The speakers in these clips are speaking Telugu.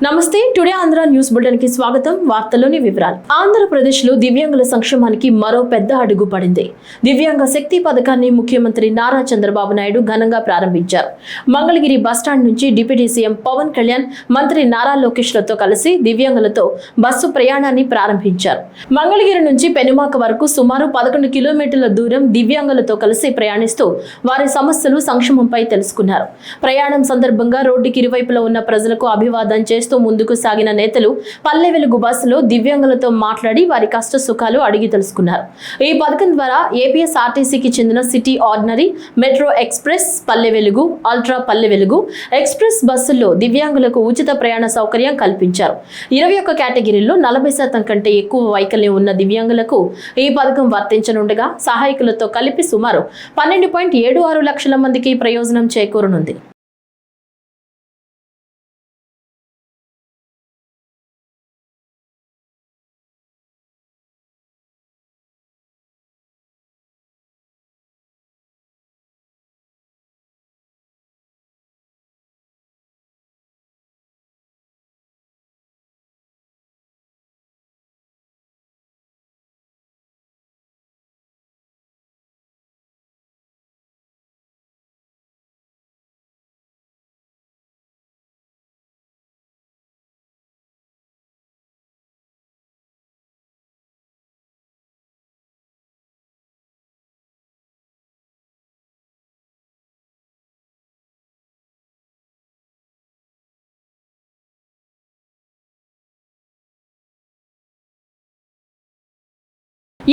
నమస్తే టుడే ఆంధ్ర న్యూస్ బులెటిన్ కి స్వాగతం. వార్తల్లోని వివరాలు. ఆంధ్రప్రదేశ్ లో దివ్యాంగుల సంక్షేమానికి మరో పెద్ద అడుగు పడింది. దివ్యాంగ శక్తి పథకాన్ని ముఖ్యమంత్రి నారా చంద్రబాబు నాయుడు ఘనంగా ప్రారంభించారు. మంగళగిరి బస్టాండ్ నుంచి డిప్యూటీ సీఎం పవన్ కళ్యాణ్, మంత్రి నారా లోకేష్ లతో కలిసి దివ్యాంగులతో బస్సు ప్రయాణాన్ని ప్రారంభించారు. మంగళగిరి నుంచి పెనుమాక వరకు సుమారు 11 కిలోమీటర్ల దూరం దివ్యాంగులతో కలిసి ప్రయాణిస్తూ వారి సమస్యలు, సంక్షేమంపై తెలుసుకున్నారు. ప్రయాణం సందర్భంగా రోడ్డుకి ఇరువైపులా ఉన్న ప్రజలకు అభివాదం చేస్తూ ముందుకు సాగిన నేతలు పల్లె వెలుగు బస్సులో దివ్యాంగులతో మాట్లాడి వారి కష్ట సుఖాలు అడిగి తెలుసుకున్నారు. ఈ పథకం ద్వారా ఏపీఎస్ఆర్టీసీకి చెందిన city ordinary, metro express, Palle Velugu, ultra Palle Velugu express బస్సుల్లో దివ్యాంగులకు ఉచిత ప్రయాణ సౌకర్యం కల్పించారు. 21 కేటగిరీల్లో 40% కంటే ఎక్కువ వైకల్యం ఉన్న దివ్యాంగులకు ఈ పథకం వర్తించనుండగా సహాయకులతో కలిపి సుమారు 12.76 లక్షల మందికి ప్రయోజనం చేకూరనుంది.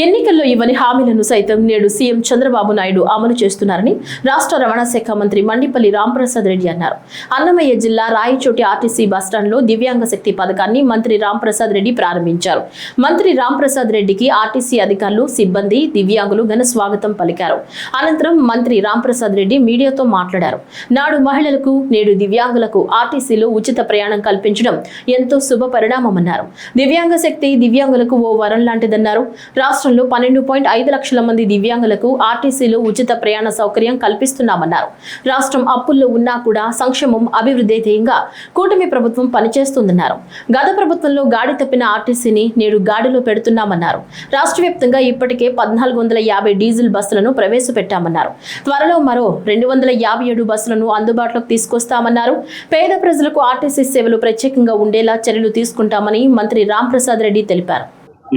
ఎన్నికల్లో ఇవ్వని హామీలను సైతం నేడు సీఎం చంద్రబాబు నాయుడు అమలు చేస్తున్నారని రాష్ట్ర రవాణా శాఖ మంత్రి మండిపల్లి రాంప్రసాద్ రెడ్డి అన్నారు. అన్నమయ్య జిల్లా రాయచోటి ఆర్టీసీ బస్టాండ్లో దివ్యాంగ శక్తి పథకాన్ని మంత్రి రాంప్రసాద్ రెడ్డి ప్రారంభించారు. మంత్రి రాంప్రసాద్ రెడ్డికి ఆర్టీసీ అధికారులు, సిబ్బంది, దివ్యాంగులు ఘన స్వాగతం పలికారు. అనంతరం మంత్రి రాంప్రసాద్ రెడ్డి మీడియాతో మాట్లాడారు. నాడు మహిళలకు, నేడు దివ్యాంగులకు ఆర్టీసీలో ఉచిత ప్రయాణం కల్పించడం ఎంతో శుభ పరిణామమన్నారు. దివ్యాంగ శక్తి దివ్యాంగులకు ఓ వరం లాంటిదన్నారు. రాష్ట్రంలో 12.5 లక్షల మంది దివ్యాంగులకు ఆర్టీసీలో ఉచిత ప్రయాణ సౌకర్యం కల్పిస్తున్నామన్నారు. రాష్ట్రం అప్పుల్లో ఉన్నా కూడా సంక్షేమం, అభివృద్ధి ధ్యేయంగా కూటమి ప్రభుత్వం పనిచేస్తుందన్నారు. గత ప్రభుత్వంలో గాడి తప్పిన ఆర్టీసీని నేడు గాడిలో పెడుతున్నామన్నారు. రాష్ట్ర వ్యాప్తంగా ఇప్పటికే 1450 డీజిల్ బస్సులను ప్రవేశపెట్టామన్నారు. త్వరలో మరో 257 బస్సులను అందుబాటులోకి తీసుకొస్తామన్నారు. పేద ప్రజలకు ఆర్టీసీ సేవలు ప్రత్యేకంగా ఉండేలా చర్యలు తీసుకుంటామని మంత్రి రాంప్రసాద్ రెడ్డి తెలిపారు.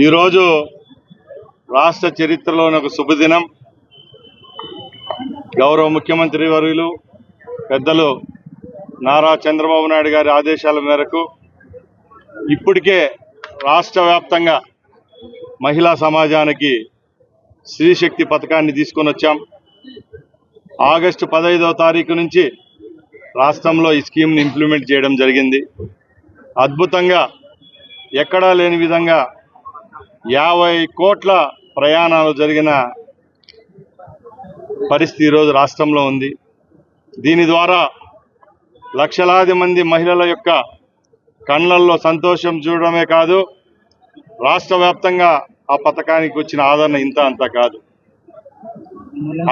ఈరోజు రాష్ట్ర చరిత్రలోని ఒక శుభదినం. గౌరవ ముఖ్యమంత్రి వర్యులు పెద్దలు నారా చంద్రబాబు నాయుడు గారి ఆదేశాల మేరకు ఇప్పటికే రాష్ట్ర వ్యాప్తంగా మహిళా సమాజానికి స్త్రీశక్తి పథకాన్ని తీసుకొని వచ్చాం. ఆగస్టు 15వ తారీఖు నుంచి రాష్ట్రంలో ఈ స్కీమ్ని ఇంప్లిమెంట్ చేయడం జరిగింది. అద్భుతంగా ఎక్కడా లేని విధంగా 50 కోట్ల ప్రయాణాలు జరిగిన పరిస్థితి ఈరోజు రాష్ట్రంలో ఉంది. దీని ద్వారా లక్షలాది మంది మహిళల యొక్క కళ్ళల్లో సంతోషం చూడడమే కాదు, రాష్ట్ర వ్యాప్తంగా ఆ పథకానికి వచ్చిన ఆదరణ ఇంత అంతా కాదు.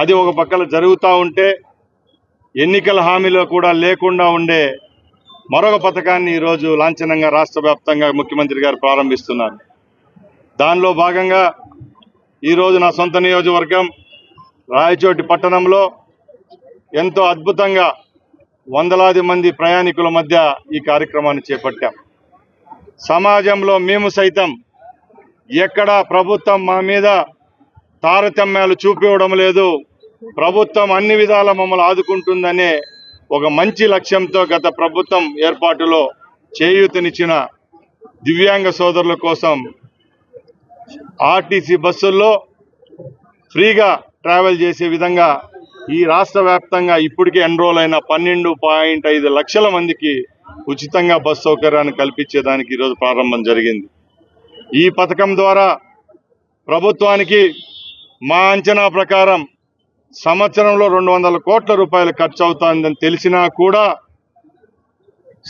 అది ఒక పక్కన జరుగుతూ ఉంటే ఎన్నికల హామీలో కూడా లేకుండా ఉండే మరొక పథకాన్ని ఈరోజు లాంఛనంగా రాష్ట్ర వ్యాప్తంగా ముఖ్యమంత్రి గారు ప్రారంభిస్తున్నారు. దానిలో భాగంగా ఈరోజు నా సొంత నియోజకవర్గం రాయచోటి పట్టణంలో ఎంతో అద్భుతంగా వందలాది మంది ప్రయాణికుల మధ్య ఈ కార్యక్రమాన్ని చేపట్టాం. సమాజంలో మేము సైతం ఎక్కడా ప్రభుత్వం మా మీద తారతమ్యాలు చూపివ్వడం లేదు, ప్రభుత్వం అన్ని విధాల మమ్మల్ని ఆదుకుంటుందనే ఒక మంచి లక్ష్యంతో గత ప్రభుత్వం ఏర్పాటులో చేయూతనిచ్చిన దివ్యాంగ సోదరుల కోసం ఆర్టీసీ బస్సుల్లో ఫ్రీగా ట్రావెల్ చేసే విధంగా ఈ రాష్ట్ర వ్యాప్తంగా ఇప్పటికే ఎన్రోల్ అయిన 12.5 లక్షల మందికి ఉచితంగా బస్ సౌకర్యాన్ని కల్పించేదానికి ఈరోజు ప్రారంభం జరిగింది. ఈ పథకం ద్వారా ప్రభుత్వానికి మా అంచనా ప్రకారం సంవత్సరంలో 200 కోట్ల రూపాయలు ఖర్చు అవుతుందని తెలిసినా కూడా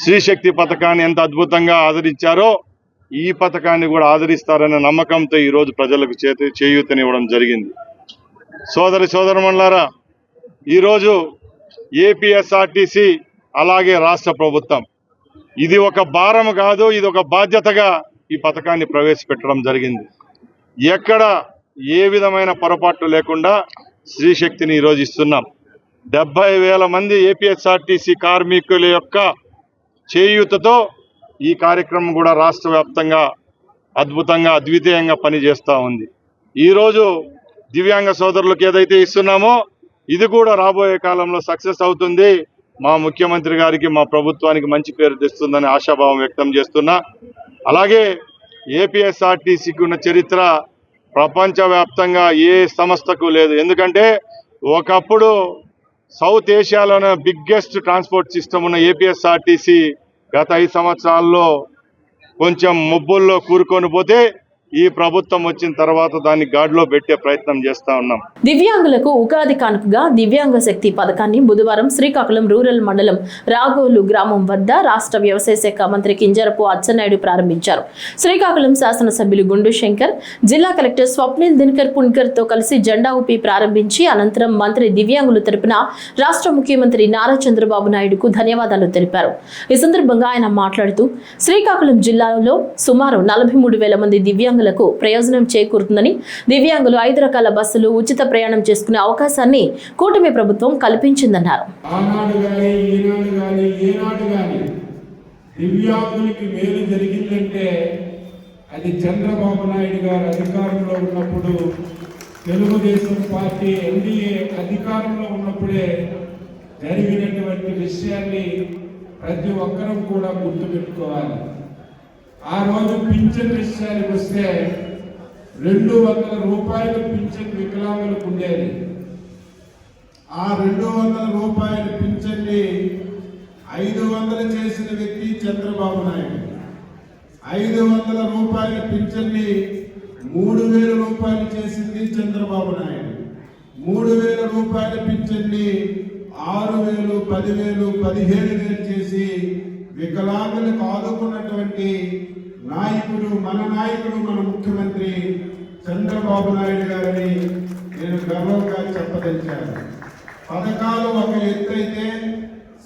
స్త్రీశక్తి పథకాన్ని ఎంత అద్భుతంగా ఆదరించారో ఈ పథకాన్ని కూడా ఆదరిస్తారనే నమ్మకంతో ఈరోజు ప్రజలకు చేయూతనివ్వడం జరిగింది. సోదరి సోదరుమణులారా, ఈరోజు ఏపీఎస్ఆర్టీసీ అలాగే రాష్ట్ర ప్రభుత్వం ఇది ఒక భారం కాదు, ఇది ఒక బాధ్యతగా ఈ పథకాన్ని ప్రవేశపెట్టడం జరిగింది. ఎక్కడ ఏ విధమైన పొరపాట్లు లేకుండా స్త్రీ శక్తిని ఈరోజు ఇస్తున్నాం. 70,000 మంది ఏపీఎస్ఆర్టీసీ కార్మికుల యొక్క చేయూతతో ఈ కార్యక్రమం కూడా రాష్ట్ర వ్యాప్తంగా అద్భుతంగా అద్వితీయంగా పనిచేస్తూ ఉంది. ఈరోజు దివ్యాంగ సోదరులకు ఏదైతే ఇస్తున్నామో ఇది కూడా రాబోయే కాలంలో సక్సెస్ అవుతుంది. మా ముఖ్యమంత్రి గారికి, మా ప్రభుత్వానికి మంచి పేరు తెస్తుందని ఆశాభావం వ్యక్తం చేస్తున్నా. అలాగే ఏపీఎస్ఆర్టీసీకి ఉన్న చరిత్ర ప్రపంచవ్యాప్తంగా ఏ సంస్థకు లేదు. ఎందుకంటే ఒకప్పుడు సౌత్ ఏషియాలోనే బిగ్గెస్ట్ ట్రాన్స్పోర్ట్ సిస్టమ్ ఉన్న ఏపీఎస్ఆర్టీసీ గత 5 సంవత్సరాల్లో కొంచెం ముబ్బుల్లో కూరుకొని పోతే ఈ ప్రభుత్వం వచ్చిన తర్వాత దాన్ని గాడిలో పెట్టే ప్రయత్నం చేస్తా ఉన్నాం. దివ్యాంగులకు ఉగాది కానుకగా దివ్యాంగ శక్తి పథకాన్ని బుధవారం శ్రీకాకుళం రూరల్ మండలం రాగోలు గ్రామం వద్ద రాష్ట్ర వ్యవసాయ శాఖ మంత్రి కింజరపు అచ్చెన్నాయుడు ప్రారంభించారు. శ్రీకాకుళం శాసనసభ్యులు గుండు శంకర్, జిల్లా కలెక్టర్ స్వప్నిల్ దినకర్ పుణ్కర్ తో కలిసి జెండా ఊపి ప్రారంభించి అనంతరం మంత్రి దివ్యాంగుల తరపున రాష్ట్ర ముఖ్యమంత్రి నారా చంద్రబాబు నాయుడుకు ధన్యవాదాలు తెలిపారు. ఈ సందర్భంగా ఆయన మాట్లాడుతూ శ్రీకాకుళం జిల్లాలో సుమారు 43,000 మంది దివ్యాంగులకు ప్రయోజనం చేకూరుతుందని, దివ్యాంగులు 5 రకాల బస్సులు ఉచిత ప్రయాణం చేసుకునే అవకాశాన్ని కూటమి ప్రభుత్వం కల్పించిందన్నారు. దివ్యాంగులకి మేలు జరిగిందంటే అది చంద్రబాబు నాయుడు గారు అధికారంలో ఉన్నప్పుడు, తెలుగుదేశం పార్టీ ఎన్డీఏ అధికారంలో ఉన్నప్పుడే జరిగినటువంటి విషయాన్ని ప్రతి ఒక్కరూ కూడా గుర్తుపెట్టుకోవాలి. ఆ రోజు పింఛన్ విషయానికి వస్తే 200 రూపాయలు పింఛన్ వికలాంగులకు ఉండేది. ఆ 200 రూపాయల పింఛన్ని 500 చేసిన వ్యక్తి చంద్రబాబు నాయుడు. 500 రూపాయల పింఛన్ని 3,000 రూపాయలు చేసింది చంద్రబాబు నాయుడు. 3,000 రూపాయల పింఛన్ని 6,000, 10,000, 17,000 చేసి వికలాంగులకు ఆదుకున్నటువంటి నాయకుడు మన ముఖ్యమంత్రి చంద్రబాబు నాయుడు గారిని నేను గర్వంగా చెప్పదలిచాను. పథకాలు ఒక ఎత్తైతే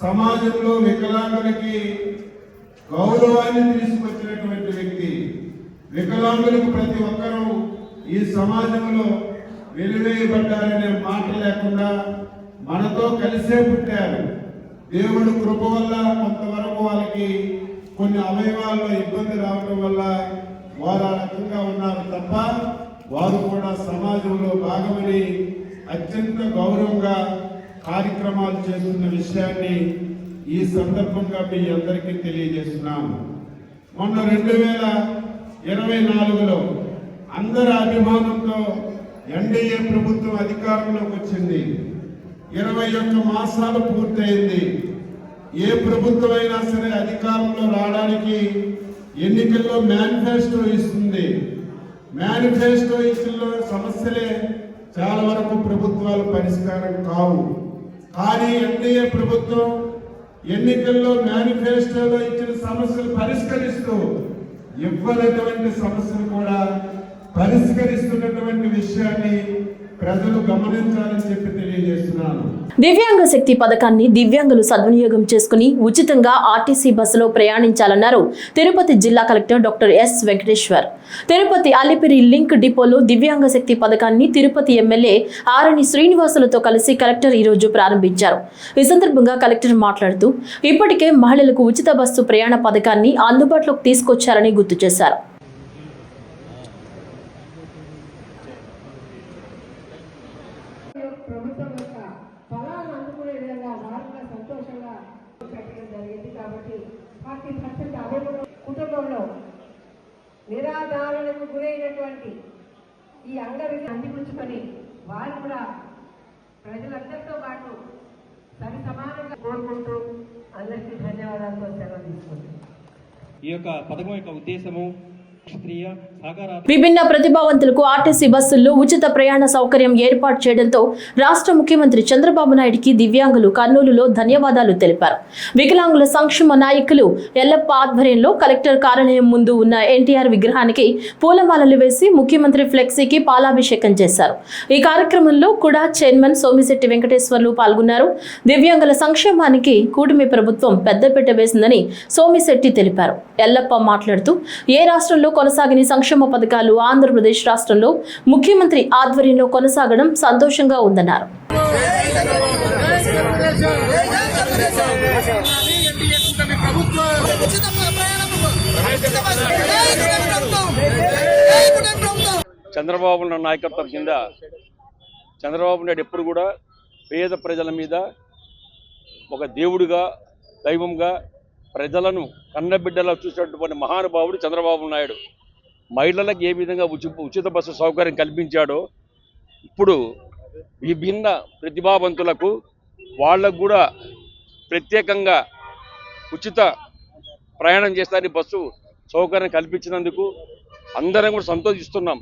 సమాజంలో వికలాంగులకి గౌరవాన్ని తీసుకొచ్చినటువంటి వ్యక్తి. వికలాంగులకు ప్రతి ఒక్కరూ ఈ సమాజంలో వెలువేయబడ్డారనే మాట లేకుండా మనతో కలిసే పుట్టారు. దేవుడు కృప వల్ల కొంతవరకు వాళ్ళకి కొన్ని అవయవాల్లో ఇబ్బంది రావడం వల్ల వారు ఆ రకంగా ఉన్నారు తప్ప వారు కూడా సమాజంలో భాగమని అత్యంత గౌరవంగా కార్యక్రమాలు చేస్తున్న విషయాన్ని ఈ సందర్భంగా మీ అందరికీ తెలియజేస్తున్నాము. మొన్న 2024లో అందరి అభిమానంతో ఎన్డీఏ ప్రభుత్వం అధికారంలోకి వచ్చింది. 21 మాసాలు పూర్తయింది. ఏ ప్రభుత్వం అయినా సరే అధికారంలో రావడానికి ఎన్నికల్లో మేనిఫెస్టో ఇస్తుంది. మేనిఫెస్టో ఇచ్చిన సమస్యలే చాలా వరకు ప్రభుత్వాలు పరిష్కారం కావు. కానీ ఎన్డీఏ ప్రభుత్వం ఎన్నికల్లో మేనిఫెస్టోలో ఇచ్చిన సమస్యలు పరిష్కరిస్తూ ఇవ్వనటువంటి సమస్యలు కూడా పరిష్కరిస్తున్నటువంటి విషయాన్ని ప్రజలు గమనించాలని చెప్పి తెలియజేస్తున్నాను. దివ్యాంగ శక్తి పథకాన్ని దివ్యాంగులు సద్వినియోగం చేసుకుని ఉచితంగా ఆర్టీసీ బస్సులో ప్రయాణించాలన్నారు తిరుపతి జిల్లా collector doctor yes Venkateshwar. Tirupati Alipiri link డిపోలో దివ్యాంగ శక్తి పథకాన్ని తిరుపతి ఎమ్మెల్యే ఆరణి శ్రీనివాసులతో కలిసి కలెక్టర్ ఈ రోజు ప్రారంభించారు. ఈ సందర్భంగా కలెక్టర్ మాట్లాడుతూ ఇప్పటికే మహిళలకు ఉచిత బస్సు ప్రయాణ పథకాన్ని అందుబాటులోకి తీసుకొచ్చారని గుర్తు చేశారు. ప్రభుత్వం యొక్క ఫలాలను అందుకునే విధంగా వారంగా సంతోషంగా పెట్టడం జరిగింది. కాబట్టి 40% అభివృద్ధి కుటుంబంలో నిరాధారణకు గురైనటువంటి ఈ అంగవిని అందిపుచ్చుకొని వారు కూడా ప్రజలందరితో పాటు సరి సమానంగా కోరుకుంటూ అందరికీ ధన్యవాదాలతో సెలవు తీసుకుంటాం. ఈ యొక్క పథకం యొక్క ఉద్దేశము విభిన్న ప్రతిభావంతులకు ఆర్టీసీ బస్సుల్లో ఉచిత ప్రయాణ సౌకర్యం ఏర్పాటు చేయడంతో రాష్ట్ర ముఖ్యమంత్రి చంద్రబాబు నాయుడికి దివ్యాంగులు కర్నూలులో ధన్యవాదాలు తెలిపారు. వికలాంగుల సంక్షేమ నాయకులు ఎల్లప్ప ఆధ్వర్యంలో కలెక్టర్ కార్యాలయం ముందు ఉన్న ఎన్టీఆర్ విగ్రహానికి పూలమాలలు వేసి ముఖ్యమంత్రి ఫ్లెక్సీకి పాలాభిషేకం చేశారు. ఈ కార్యక్రమంలో కూడా చైర్మన్ సోమిశెట్టి వెంకటేశ్వర్లు పాల్గొన్నారు. దివ్యాంగుల సంక్షేమానికి కూటమి ప్రభుత్వం పెద్దపీట వేసిందని సోమిశెట్టి తెలిపారు. ఎల్లప్ప మాట్లాడుతూ ఏ రాష్ట్రంలో కొనసాగిన సంక్షేమ పథకాలు ఆంధ్రప్రదేశ్ రాష్ట్రంలో ముఖ్యమంత్రి ఆధ్వర్యంలో కొనసాగడం సంతోషంగా ఉందన్నారు. చంద్రబాబు నాయకత్వం కింద చంద్రబాబు నాయుడు ఎప్పుడు కూడా పేద ప్రజల మీద ఒక దేవుడిగా దైవంగా ప్రజలను కన్నబిడ్డలా చూసినటువంటి మహానుభావుడు చంద్రబాబు నాయుడు. మహిళలకు ఏ విధంగా ఉచిత బస్సు సౌకర్యం కల్పించాడో ఇప్పుడు విభిన్న ప్రతిభావంతులకు వాళ్ళకు కూడా ప్రత్యేకంగా ఉచిత ప్రయాణం చేస్తారని బస్సు సౌకర్యం కల్పించినందుకు అందరం కూడా సంతోషిస్తున్నాం.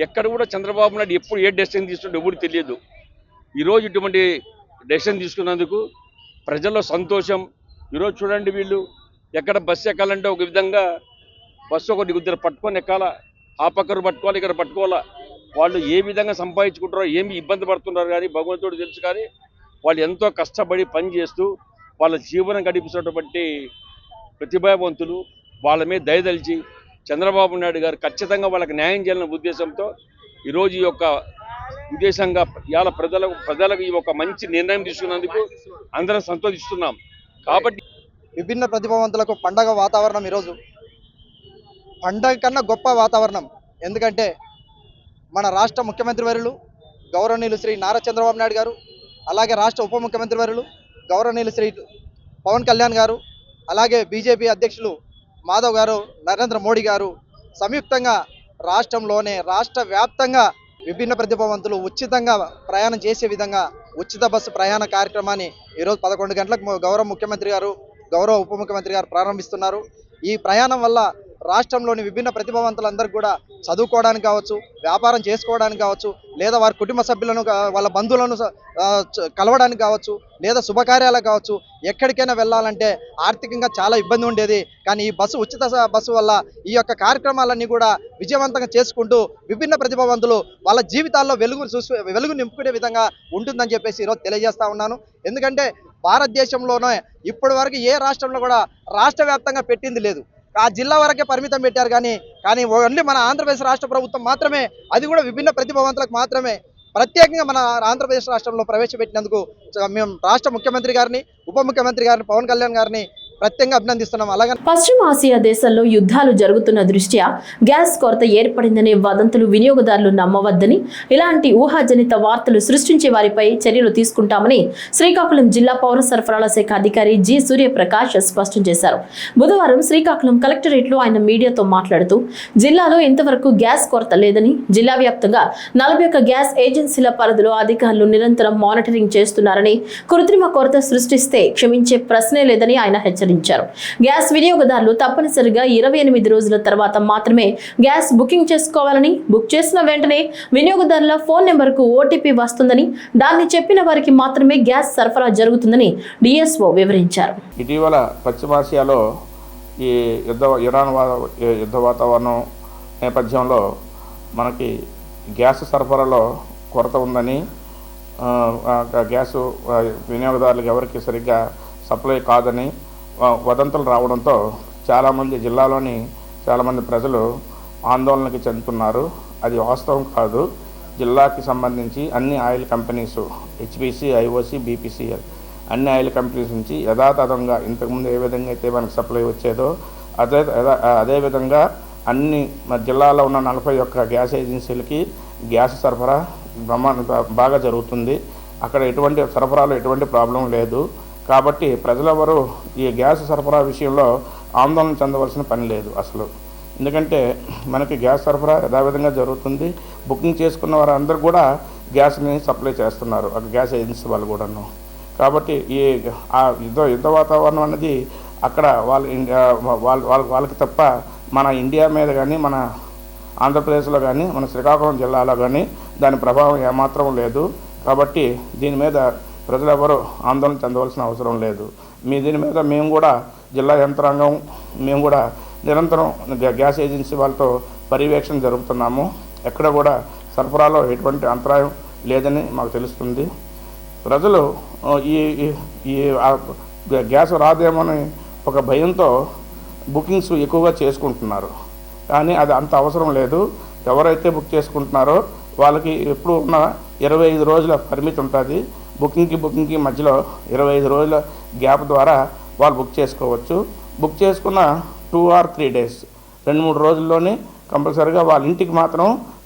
ఎక్కడ కూడా చంద్రబాబు నాయుడు ఎప్పుడు ఏ డెసిషన్ తీసుకుంటే ఎవరు తెలియదు. ఈరోజు ఇటువంటి డెసిషన్ తీసుకున్నందుకు ప్రజల్లో సంతోషం. ఈరోజు చూడండి, వీళ్ళు ఎక్కడ బస్సు ఎక్కాలంటే ఒక విధంగా బస్సు ఒకటి ఇద్దరు పట్టుకొని ఎక్కాలా, ఆ పక్కన పట్టుకోవాలి, ఇక్కడ పట్టుకోవాలా. వాళ్ళు ఏ విధంగా సంపాదించుకుంటారో ఏమి ఇబ్బంది పడుతున్నారు కానీ భగవంతుడు తెలుసు. కానీ వాళ్ళు ఎంతో కష్టపడి పని చేస్తూ వాళ్ళ జీవనం గడిపిస్తున్నటువంటి ప్రతిభావంతులు. వాళ్ళ మీద దయదలిచి చంద్రబాబు నాయుడు గారు ఖచ్చితంగా వాళ్ళకి న్యాయం చేయాలనే ఉద్దేశంతో ఈరోజు ఈ యొక్క ఉద్దేశంగా ఇవాళ ప్రజలకు ఈ ఒక మంచి నిర్ణయం తీసుకున్నందుకు అందరం సంతోషిస్తున్నాం. కాబట్టి విభిన్న ప్రతిభావంతులకు పండగ వాతావరణం ఈరోజు పండగ కన్నా గొప్ప వాతావరణం. ఎందుకంటే మన రాష్ట్ర ముఖ్యమంత్రి వర్యులు గౌరవనీయులు శ్రీ నారా చంద్రబాబు నాయుడు గారు, అలాగే రాష్ట్ర ఉప ముఖ్యమంత్రి వర్యులు గౌరవనీయులు శ్రీ పవన్ కళ్యాణ్ గారు, అలాగే బీజేపీ అధ్యక్షులు మాధవ్ గారు, నరేంద్ర మోడీ గారు సంయుక్తంగా రాష్ట్రంలోనే రాష్ట్ర వ్యాప్తంగా విభిన్న ప్రతిభావంతులు ఉచితంగా ప్రయాణం చేసే విధంగా ఉచిత బస్సు ప్రయాణ కార్యక్రమాన్ని ఈరోజు 11 గంటలకు గౌరవ ముఖ్యమంత్రి గారు, గౌరవ ఉప ముఖ్యమంత్రి గారు ప్రారంభిస్తున్నారు. ఈ ప్రయాణం వల్ల రాష్ట్రంలోని విభిన్న ప్రతిభావంతులందరికీ కూడా చదువుకోవడానికి కావచ్చు, వ్యాపారం చేసుకోవడానికి కావచ్చు, లేదా వారి కుటుంబ సభ్యులను వాళ్ళ బంధువులను కలవడానికి కావచ్చు, లేదా శుభకార్యాలకు కావచ్చు, ఎక్కడికైనా వెళ్ళాలంటే ఆర్థికంగా చాలా ఇబ్బంది ఉండేది. కానీ ఈ ఉచిత బస్సు వల్ల ఈ యొక్క కార్యక్రమాలన్నీ కూడా విజయవంతంగా చేసుకుంటూ విభిన్న ప్రతిభావంతులు వాళ్ళ జీవితాల్లో వెలుగు నింపుకునే విధంగా ఉంటుందని చెప్పేసి ఈరోజు తెలియజేస్తా ఉన్నాను. ఎందుకంటే భారతదేశంలోనే ఇప్పటి వరకు ఏ రాష్ట్రంలో కూడా రాష్ట్ర వ్యాప్తంగా పెట్టింది లేదు. ఆ జిల్లా వరకే పరిమితం పెట్టారు. కానీ ఓన్లీ మన ఆంధ్రప్రదేశ్ రాష్ట్ర ప్రభుత్వం మాత్రమే, అది కూడా విభిన్న ప్రతిభావంతులకు మాత్రమే ప్రత్యేకంగా మన ఆంధ్రప్రదేశ్ రాష్ట్రంలో ప్రవేశపెట్టినందుకు మేము రాష్ట్ర ముఖ్యమంత్రి గారిని, ఉప ముఖ్యమంత్రి గారిని, పవన్ కళ్యాణ్ గారిని ప్రత్యేకంగా అభినందిస్తున్నాం. అలాగే పశ్చిమ ఆసియా దేశాల్లో యుద్ధాలు జరుగుతున్న దృష్ట్యా గ్యాస్ కొరత ఏర్పడిందనే వదంతులు వినియోగదారులు నమ్మవద్దని, ఇలాంటి ఊహాజనిత వార్తలు సృష్టించే వారిపై చర్యలు తీసుకుంటామని శ్రీకాకుళం జిల్లా పౌర సరఫరాల శాఖ అధికారి జి సూర్యప్రకాష్ స్పష్టం చేశారు. బుధవారం శ్రీకాకుళం కలెక్టరేట్లో ఆయన మీడియాతో మాట్లాడుతూ జిల్లాలో ఇంతవరకు గ్యాస్ కొరత లేదని, జిల్లా వ్యాప్తంగా 41 గ్యాస్ ఏజెన్సీల పరిధిలో అధికారులు నిరంతరం మానిటరింగ్ చేస్తున్నారని, కృత్రిమ కొరత సృష్టిస్తే క్షమించే ప్రశ్నే లేదని ఆయన హెచ్చరించారు. గ్యాస్ వినియోగదారులు తప్పనిసరిగా 28 రోజుల తర్వాత మాత్రమే గ్యాస్ బుకింగ్ చేసుకోవాలని, బుక్ చేసిన వెంటనే వినియోగదారుల ఫోన్ నెంబర్కు ఓటీపీ వస్తుందని, దాన్ని చెప్పిన వారికి మాత్రమే గ్యాస్ సరఫరా జరుగుతుందని డిఎస్ఓ వివరించారు. ఇటీవల పశ్చిమాసియాలో ఈ ఇరాన్ యుద్ధ వాతావరణం నేపథ్యంలో మనకి గ్యాస్ సరఫరాలో కొరత ఉందని, గ్యాసు వినియోగదారులకు ఎవరికి సరిగ్గా సప్లై కాదని వదంతులు రావడంతో చాలామంది జిల్లాలోని చాలామంది ప్రజలు ఆందోళనకి చెందుతున్నారు. అది వాస్తవం కాదు. జిల్లాకి సంబంధించి అన్ని oil companies, HPC, IOC, BPCL అన్ని ఆయిల్ కంపెనీస్ నుంచి యథాతథంగా ఇంతకుముందు ఏ విధంగా అయితే మనకు సప్లై వచ్చేదో అదేవిధంగా అన్ని జిల్లాలో ఉన్న 41 గ్యాస్ ఏజెన్సీలకి గ్యాస్ సరఫరా బాగా జరుగుతుంది. అక్కడ సరఫరాలో ఎటువంటి ప్రాబ్లం లేదు. కాబట్టి ప్రజలెవరూ ఈ గ్యాస్ సరఫరా విషయంలో ఆందోళన చెందవలసిన పని లేదు అసలు. ఎందుకంటే మనకి గ్యాస్ సరఫరా యథావిధంగా జరుగుతుంది. బుకింగ్ చేసుకున్న వారందరూ కూడా గ్యాస్ని సప్లై చేస్తున్నారు, ఆ గ్యాస్ ఏజెన్సీ వాళ్ళు కూడాను. కాబట్టి ఈ యుద్ధ వాతావరణం అనేది అక్కడ వాళ్ళకి తప్ప మన ఇండియా మీద కానీ, మన ఆంధ్రప్రదేశ్లో కానీ, మన శ్రీకాకుళం జిల్లాలో కానీ దాని ప్రభావం ఏమాత్రం లేదు. కాబట్టి దీని మీద ప్రజలెవరూ ఆందోళన చెందవలసిన అవసరం లేదు. దీని మీద మేము కూడా జిల్లా యంత్రాంగం మేము కూడా నిరంతరం గ్యాస్ ఏజెన్సీ వాళ్ళతో పర్యవేక్షణ జరుపుతున్నాము. ఎక్కడ కూడా సరఫరాలో ఎటువంటి అంతరాయం లేదని మాకు తెలుస్తుంది. ప్రజలు ఈ గ్యాస్ రాదేమోని ఒక భయంతో బుకింగ్స్ ఎక్కువగా చేసుకుంటున్నారు. కానీ అది అంత అవసరం లేదు. ఎవరైతే బుక్ చేసుకుంటున్నారో వాళ్ళకి ఎప్పుడు ఉన్న 25 రోజుల పరిమితి ఉంటుంది. బుకింగ్కి మధ్యలో 25 రోజుల గ్యాప్ ద్వారా వాళ్ళు బుక్ చేసుకోవచ్చు. బుక్ చేసుకున్న 2 or 3 days 2-3 రోజుల్లోనే కంపల్సరీగా వాళ్ళ ఇంటికి మాత్రం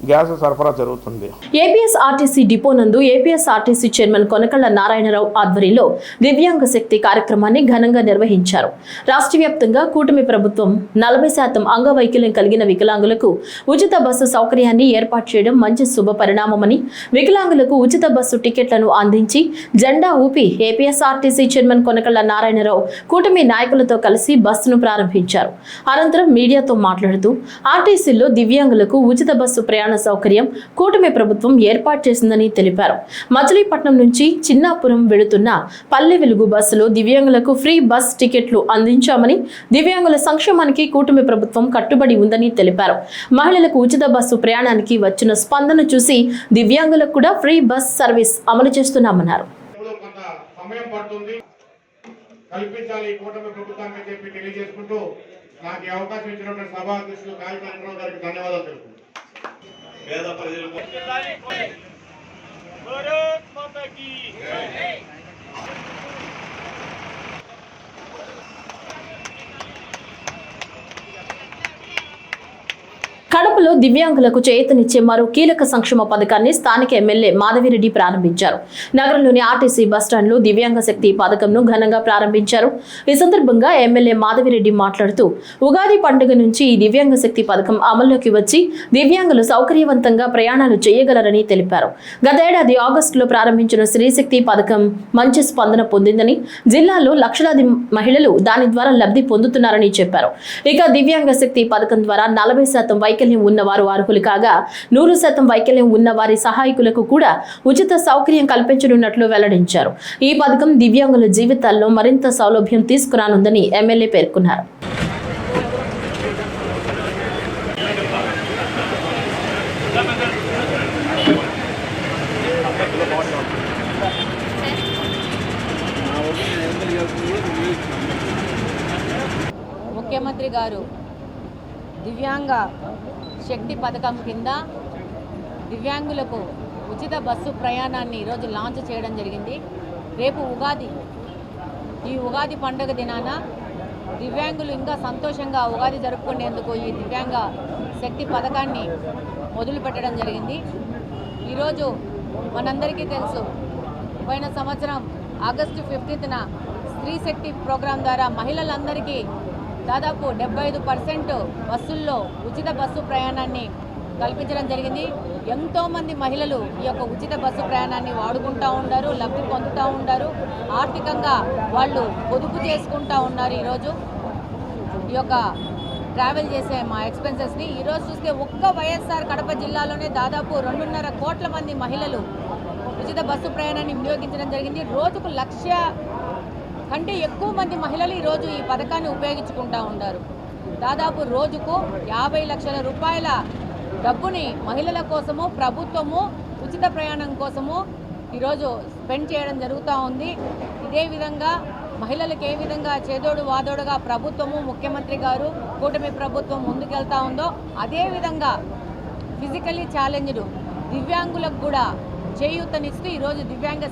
గ్యాస్ సరఫరా జరుగుతుంది. ఏపీఎస్ఆర్టీసీ డిపో నందు ఏపీఎస్ఆర్టీసీ చైర్మన్ కొనకళ్ళ నారాయణరావు ఆధ్వర్యంలో దివ్యాంగ శక్తి కార్యక్రమాన్ని ఘనంగా నిర్వహించారు. రాష్ట్ర వ్యాప్తంగా కూటమి ప్రభుత్వం 40% అంగవైకల్యం కలిగిన వికలాంగులకు ఉచిత బస్సు సౌకర్యాన్ని ఏర్పాటు చేయడం మంచి శుభ పరిణామమని, వికలాంగులకు ఉచిత బస్సు టికెట్లను అందించి జెండా ఊపి ఏపీఎస్ఆర్టీసీ చైర్మన్ కొనకళ్ళ నారాయణరావు కూటమి నాయకులతో కలిసి బస్సును ప్రారంభించారు. అనంతరం మీడియాతో మాట్లాడుతూ ఆర్టీసీలో దివ్యాంగులకు ఉచిత బస్సు ప్రయాణ సౌకర్యం కూటమి ప్రభుత్వం ఏర్పాటు చేసిందని తెలిపారు. మచిలీపట్నం నుంచి చిన్నాపురం వెళుతున్న పల్లె వెలుగు బస్సులో దివ్యాంగులకు ఫ్రీ బస్ టికెట్లు అందించామని, దివ్యాంగుల సంక్షేమానికి కూటమి ప్రభుత్వం కట్టుబడి ఉందని తెలిపారు. మహిళలకు ఉచిత బస్సు ప్రయాణానికి వచ్చిన స్పందన చూసి దివ్యాంగులకు కూడా ఫ్రీ బస్ సర్వీస్ అమలు చేస్తున్నామన్నారు. కల్పించాలి కూటమి ప్రభుత్వానికి చెప్పి తెలియజేసుకుంటూ నాకు ఈ అవకాశం ఇచ్చినటువంటి సభా అధ్యక్షులు కాళీచరణరావు గారికి ధన్యవాదాలు తెలుపుతున్నాను. పేద ప్రజలకు కడపలో దివ్యాంగులకు చేయూతనిచ్చే మరో కీలక సంక్షేమ పథకాన్ని స్థానిక ఎమ్మెల్యే మాధవిరెడ్డి ప్రారంభించారు. నగరంలోని ఆర్టీసీ బస్టాండ్లో దివ్యాంగ శక్తి పథకంను ఘనంగా ప్రారంభించారు. ఈ సందర్భంగా ఎమ్మెల్యే మాధవిరెడ్డి మాట్లాడుతూ ఉగాది పండుగ నుంచి ఈ దివ్యాంగ శక్తి పథకం అమల్లోకి వచ్చి దివ్యాంగులు సౌకర్యవంతంగా ప్రయాణాలు చేయగలరని తెలిపారు. గతేడాది ఆగస్టులో ప్రారంభించిన శ్రీశక్తి పథకం మంచి స్పందన పొందిందని, జిల్లాలో లక్షలాది మహిళలు దాని ద్వారా లబ్ధి పొందుతున్నారని చెప్పారు. ఇక దివ్యాంగ శక్తి పథకం ద్వారా 40% వైకల్యం ఉన్నవారు అర్హులు కాగా 100% వైకల్యం ఉన్న వారి సహాయకులకు కూడా ఉచిత సౌకర్యం కల్పించనున్నట్లు వెల్లడించారు. ఈ పథకం దివ్యాంగుల జీవితాల్లో మరింత సౌలభ్యం తీసుకురానుందని ఎమ్మెల్యే పేర్కొన్నారు. ముఖ్యమంత్రి గారు దివ్యాంగ శక్తి పథకం కింద దివ్యాంగులకు ఉచిత బస్సు ప్రయాణాన్ని ఈరోజు లాంచ్ చేయడం జరిగింది. రేపు ఉగాది, ఈ ఉగాది పండుగ దినాన దివ్యాంగులు ఇంకా సంతోషంగా ఉగాది జరుపుకునేందుకు ఈ దివ్యాంగ శక్తి పథకాన్ని మొదలుపెట్టడం జరిగింది. ఈరోజు మనందరికీ తెలుసు, పోయిన సంవత్సరం ఆగస్టు 15న స్త్రీ శక్తి ప్రోగ్రాం ద్వారా మహిళలందరికీ దాదాపు 75% బస్సుల్లో ఉచిత బస్సు ప్రయాణాన్ని కల్పించడం జరిగింది. ఎంతోమంది మహిళలు ఈ యొక్క ఉచిత బస్సు ప్రయాణాన్ని వాడుకుంటూ ఉన్నారు, లబ్ధి పొందుతూ ఉన్నారు, ఆర్థికంగా వాళ్ళు పొదుపు చేసుకుంటూ ఉన్నారు. ఈరోజు ఈ యొక్క ట్రావెల్ చేసే మా ఎక్స్పెన్సెస్ని ఈరోజు చూస్తే ఒక్క వైఎస్ఆర్ కడప జిల్లాలోనే దాదాపు 2.5 కోట్ల మంది మహిళలు ఉచిత బస్సు ప్రయాణాన్ని వినియోగించడం జరిగింది. రోజుకు 1,00,000 కంటే ఎక్కువ మంది మహిళలు ఈరోజు ఈ పథకాన్ని ఉపయోగించుకుంటూ ఉన్నారు. దాదాపు రోజుకు 50 లక్షల రూపాయల డబ్బుని మహిళల కోసము ప్రభుత్వము ఉచిత ప్రయాణం కోసము ఈరోజు స్పెండ్ చేయడం జరుగుతూ ఉంది. ఇదే విధంగా మహిళలకు ఏ విధంగా చేదోడు వాదోడుగా ప్రభుత్వము, ముఖ్యమంత్రి గారు, కూటమి ప్రభుత్వం ముందుకెళ్తా ఉందో అదేవిధంగా ఫిజికల్లీ ఛాలెంజ్డ్ దివ్యాంగులకు కూడా చేయూతనిస్తూ ఈరోజు దివ్యాంగ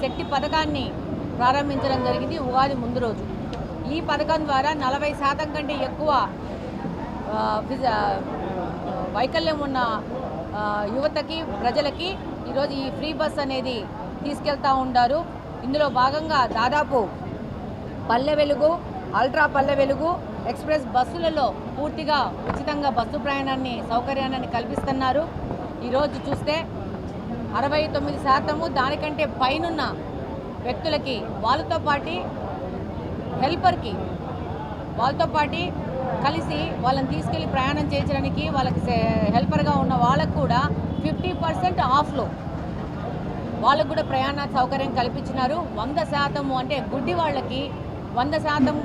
శక్తి పథకాన్ని ప్రారంభించడం జరిగింది ఉగాది ముందు రోజు. ఈ పథకం ద్వారా 40% కంటే ఎక్కువ వైకల్యం ఉన్న యువతకి, ప్రజలకి ఈరోజు ఈ ఫ్రీ బస్ అనేది తీసుకెళ్తూ ఉంటారు. ఇందులో భాగంగా దాదాపు పల్లె వెలుగు, అల్ట్రా పల్లె వెలుగు, ఎక్స్ప్రెస్ బస్సులలో పూర్తిగా ఉచితంగా బస్సు ప్రయాణాన్ని సౌకర్యాన్ని కల్పిస్తున్నారు. ఈరోజు చూస్తే 69% దానికంటే పైనున్న వ్యక్తులకి వాళ్ళతో పాటు హెల్పర్కి వాళ్ళతో పాటు కలిసి వాళ్ళని తీసుకెళ్ళి ప్రయాణం చేయించడానికి వాళ్ళకి హెల్పర్గా ఉన్న వాళ్ళకు కూడా 50% ఆఫ్లో వాళ్ళకు కూడా ప్రయాణ సౌకర్యం కల్పించినారు. 100% అంటే గుడ్డి వాళ్ళకి 100%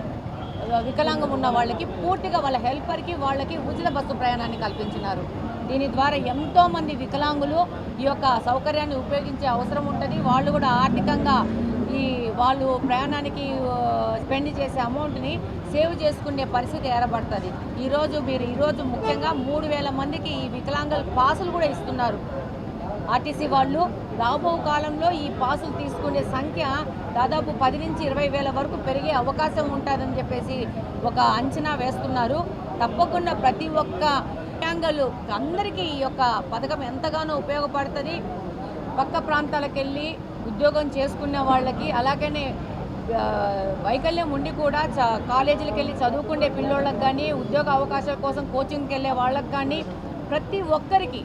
వికలాంగం ఉన్న వాళ్ళకి పూర్తిగా వాళ్ళ హెల్పర్కి వాళ్ళకి ఉచిత బస్సు ప్రయాణాన్ని కల్పించినారు. దీని ద్వారా ఎంతోమంది వికలాంగులు ఈ యొక్క సౌకర్యాన్ని ఉపయోగించే అవసరం ఉంటుంది. వాళ్ళు కూడా ఆర్థికంగా వాళ్ళు ప్రయాణానికి స్పెండ్ చేసే అమౌంట్ని సేవ్ చేసుకునే పరిస్థితి ఏర్పడుతుంది. ఈరోజు ముఖ్యంగా 3,000 మందికి ఈ వికలాంగుల పాసులు కూడా ఇస్తున్నారు ఆర్టీసీ వాళ్ళు. రాబో కాలంలో ఈ పాసులు తీసుకునే సంఖ్య దాదాపు 10 నుంచి 20,000 వరకు పెరిగే అవకాశం ఉంటుందని చెప్పేసి ఒక అంచనా వేస్తున్నారు. తప్పకుండా ప్రతి ఒక్క వికలాంగులు అందరికీ ఈ యొక్క పథకం ఎంతగానో ఉపయోగపడుతుంది. పక్క ప్రాంతాలకు వెళ్ళి ఉద్యోగం చేసుకునే వాళ్ళకి, అలాగనే వైకల్యం ఉండి కూడా కాలేజీలకు వెళ్ళి చదువుకునే పిల్లోళ్ళకి కానీ, ఉద్యోగ అవకాశాల కోసం కోచింగ్కి వెళ్ళే వాళ్ళకి కానీ ప్రతి ఒక్కరికి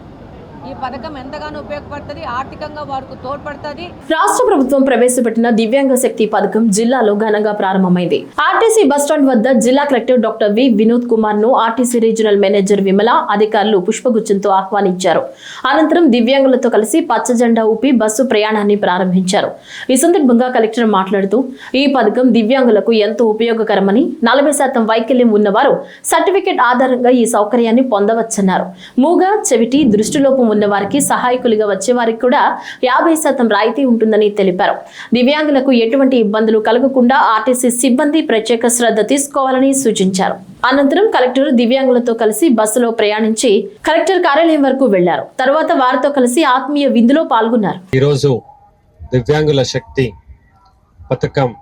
ఈ పథకం ఎంతగానో ఉపయోగపడుతుంది, ఆర్థికంగా వారికి తోడ్పడుతుంది. రాష్ట్ర ప్రభుత్వం ప్రవేశపెట్టిన దివ్యాంగ శక్తి పథకం జిల్లాలో ఘనంగా ప్రారంభమైంది. ఆర్టీసీ బస్టాండ్ వద్ద జిల్లా collector doctor V Vinod Kumar ను ఆర్టీసీ రీజనల్ మేనేజర్ విమల అధికారులు పుష్పగుచ్చంతో ఆహ్వానించారు. అనంతరం దివ్యాంగులతో కలిసి పచ్చ జెండా ఊపి బస్సు ప్రయాణాన్ని ప్రారంభించారు. ఈ సందర్భంగా కలెక్టర్ మాట్లాడుతూ ఈ పథకం దివ్యాంగులకు ఎంతో ఉపయోగకరమని, 40% వైకల్యం ఉన్నవారు సర్టిఫికెట్ ఆధారంగా ఈ సౌకర్యాన్ని పొందవచ్చన్నారు. మూగ, చెవిటి, దృష్టిలోపం ఉన్న వారికి సహాయకులుగా వచ్చే వారికి కూడా 50% రాయితీ ఉంటుందని తెలిపారు. దివ్యాంగులకు ఎటువంటి ఇబ్బందులు కలగకుండా ఆర్టీసీ సిబ్బంది ప్రత్యేక శ్రద్ధ తీసుకోవాలని సూచించారు. అనంతరం కలెక్టర్ దివ్యాంగులతో కలిసి బస్సులో ప్రయాణించి కలెక్టర్ కార్యాలయం వరకు వెళ్లారు. తర్వాత వారితో కలిసి ఆత్మీయ విందులో పాల్గొన్నారు. ఈరోజు దివ్యాంగుల శక్తి పథకం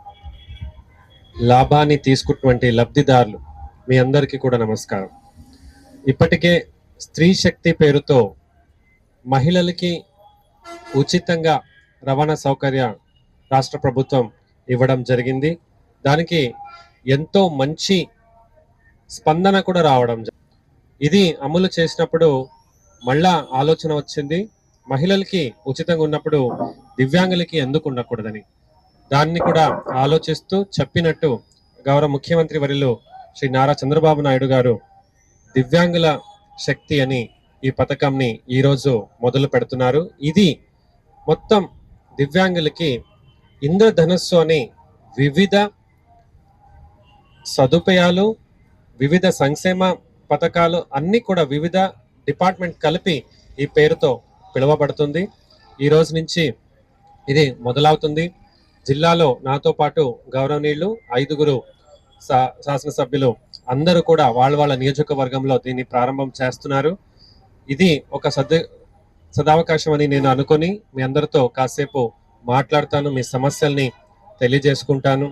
లాభాన్ని తీసుకున్నటువంటి లబ్ధిదారులు మీ అందరికీ కూడా నమస్కారం. ఇప్పటికే స్త్రీ శక్తి పేరుతో మహిళలకి ఉచితంగా రవాణా సౌకర్యం రాష్ట్ర ప్రభుత్వం ఇవ్వడం జరిగింది. దానికి ఎంతో మంచి స్పందన కూడా రావడం ఇది అమలు చేసినప్పుడు మళ్ళా ఆలోచన వచ్చింది, మహిళలకి ఉచితంగా ఉన్నప్పుడు దివ్యాంగులకి ఎందుకు ఉండకూడదని. దాన్ని కూడా ఆలోచిస్తూ చెప్పినట్టు గౌరవ ముఖ్యమంత్రి వర్యులు శ్రీ నారా చంద్రబాబు నాయుడు గారు దివ్యాంగుల శక్తి అని ఈ పథకంని ఈరోజు మొదలు పెడుతున్నారు. ఇది మొత్తం దివ్యాంగులకి ఇంద్రధనస్సు అని వివిధ సదుపాయాలు, వివిధ సంక్షేమ పథకాలు అన్నీ కూడా వివిధ డిపార్ట్మెంట్ కలిపి ఈ పేరుతో పిలువబడుతుంది. ఈ రోజు నుంచి ఇది మొదలవుతుంది. జిల్లాలో నాతో పాటు గౌరవనీయులు 5 శాసనసభ్యులు అందరూ కూడా వాళ్ళ నియోజకవర్గంలో దీన్ని ప్రారంభం చేస్తున్నారు. ఇది ఒక సదావకాశం అని నేను అనుకొని మీ అందరితో కాసేపు మాట్లాడతాను, మీ సమస్యల్ని తెలియజేసుకుంటాను,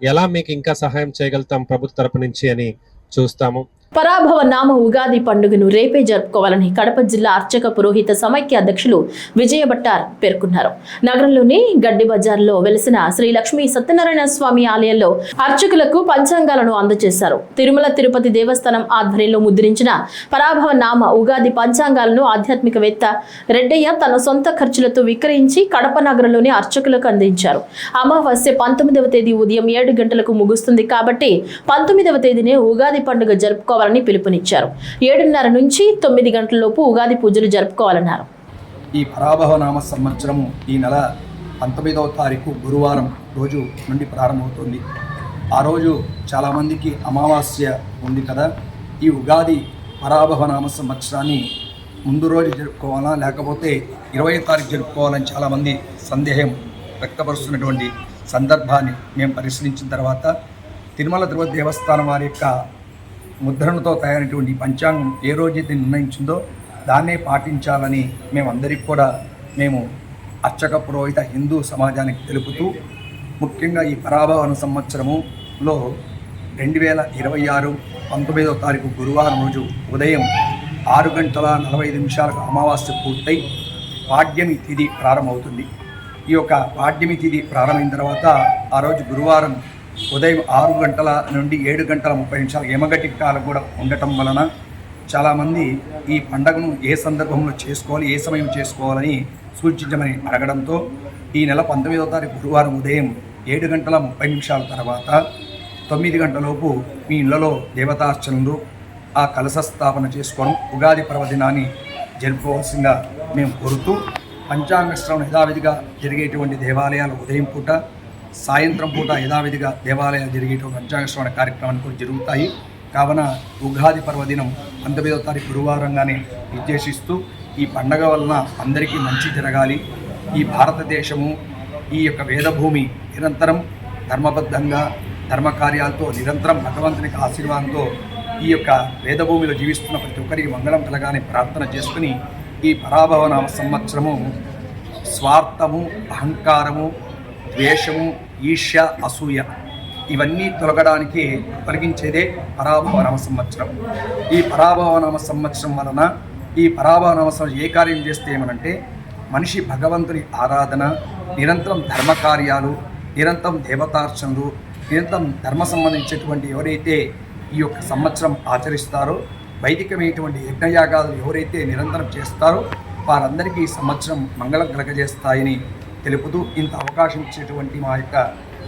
ఎలా మీకు ఇంకా సహాయం చేయగలుగుతాం ప్రభుత్వ తరపు నుంచి అని చూస్తాము. పరాభవ నామ ఉగాది పండుగను రేపే జరుపుకోవాలని కడప జిల్లా అర్చక పురోహిత సమైక్య అధ్యక్షులు విజయ భట్టార్ పేర్కొన్నారు. నగరంలోని గడ్డి బజార్లో వెలిసిన శ్రీ లక్ష్మీ సత్యనారాయణ స్వామి ఆలయంలో అర్చకులకు పంచాంగాలను అందజేశారు. తిరుమల తిరుపతి దేవస్థానం ఆధ్వర్యంలో ముద్రించిన పరాభవ నామ ఉగాది పంచాంగాలను ఆధ్యాత్మికవేత్త రెడ్డయ్య తన సొంత ఖర్చులతో విక్రయించి కడప నగరంలోని అర్చకులకు అందించారు. అమావాస్య 19వ తేదీ ఉదయం 7 గంటలకు ముగుస్తుంది కాబట్టి 19వ తేదీనే ఉగాది పండుగ జరుపుకోవాలి పిలుపునిచ్చారు. 7:30 నుంచి 9 గంటలలోపు ఉగాది పూజలు జరుపుకోవాలన్నారు. ఈ పరాభవ నామ సంవత్సరము ఈ నెల 19వ తారీఖు గురువారం రోజు నుండి ప్రారంభమవుతుంది. ఆ రోజు చాలామందికి అమావాస్య ఉంది కదా, ఈ ఉగాది పరాభవ నామ సంవత్సరాన్ని ముందు రోజు జరుపుకోవాలా లేకపోతే 20వ తారీఖు జరుపుకోవాలని చాలామంది సందేహం వ్యక్తపరుస్తున్నటువంటి సందర్భాన్ని మేము పరిశీలించిన తర్వాత తిరుమల తిరుపతి దేవస్థానం వారి యొక్క ముద్రణతో తయారైనటువంటి పంచాంగం ఏ రోజైతే నిర్ణయించిందో దాన్నే పాటించాలని మేమందరికీ కూడా అర్చక పురోహిత హిందూ సమాజానికి తెలుపుతూ, ముఖ్యంగా ఈ పరాభవ సంవత్సరములో 2026 19వ తారీఖు గురువారం రోజు ఉదయం 6:45 అమావాస్య పూర్తయి పాడ్యమి తిథి ప్రారంభమవుతుంది. ఈ యొక్క పాడ్యమి తిథి ప్రారంభమైన తర్వాత ఆ రోజు గురువారం ఉదయం 6 గంటల నుండి 7:30 యమగటిక కాలం కూడా ఉండటం వలన చాలామంది ఈ పండుగను ఏ సందర్భంలో చేసుకోవాలి, ఏ సమయం చేసుకోవాలని సూచించమని అడగడంతో ఈ నెల 19వ తారీఖు గురువారం ఉదయం 7:30 తర్వాత 9 గంటలలోపు మీ ఇళ్లలో దేవతార్చనలు ఆ కలశ స్థాపన చేసుకోవడం ఉగాది పర్వదినాన్ని జరుపుకోవాల్సిందిగా మేము కోరుతూ పంచాంగ శ్రవణం యథావిధిగా జరిగేటువంటి దేవాలయాలు ఉదయం పూట సాయంత్రం పూట యథావిధిగా దేవాలయాలు జరిగేటువంటి పంచాంగ శ్రవణ కార్యక్రమాలు కూడా జరుగుతాయి. కావున ఉగాది పర్వదినం 19వ తారీఖు గురువారంగానే నిర్దేశిస్తూ ఈ పండగ వలన అందరికీ మంచి జరగాలి. ఈ భారతదేశము ఈ యొక్క వేదభూమి నిరంతరం ధర్మబద్ధంగా ధర్మకార్యాలతో నిరంతరం భగవంతునికి ఆశీర్వాదంతో ఈ యొక్క వేదభూమిలో జీవిస్తున్న ప్రతి ఒక్కరికి మంగళం కలగాలని ప్రార్థన చేసుకుని ఈ పరాభవనామ సంవత్సరము స్వార్థము, అహంకారము, ద్వేషము, ఈర్ష్య, అసూయ ఇవన్నీ తొలగించేదే పరాభవనామ సంవత్సరం. ఈ పరాభవనామ సంవత్సరం వలన ఈ పరాభవనామ సంవత్సరం ఏ కార్యం చేస్తే ఏమనంటే మనిషి భగవంతుని ఆరాధన, నిరంతరం ధర్మకార్యాలు, నిరంతరం దేవతార్చనలు, నిరంతరం ధర్మ సంబంధించేటువంటి ఎవరైతే ఈ యొక్క సంవత్సరం ఆచరిస్తారో, వైదికమైనటువంటి యజ్ఞయాగాలు ఎవరైతే నిరంతరం చేస్తారో వారందరికీ ఈ సంవత్సరం మంగళం కలగజేస్తాయని తెలుపుతూ ఇంత అవకాశం ఇచ్చేటువంటి మా యొక్క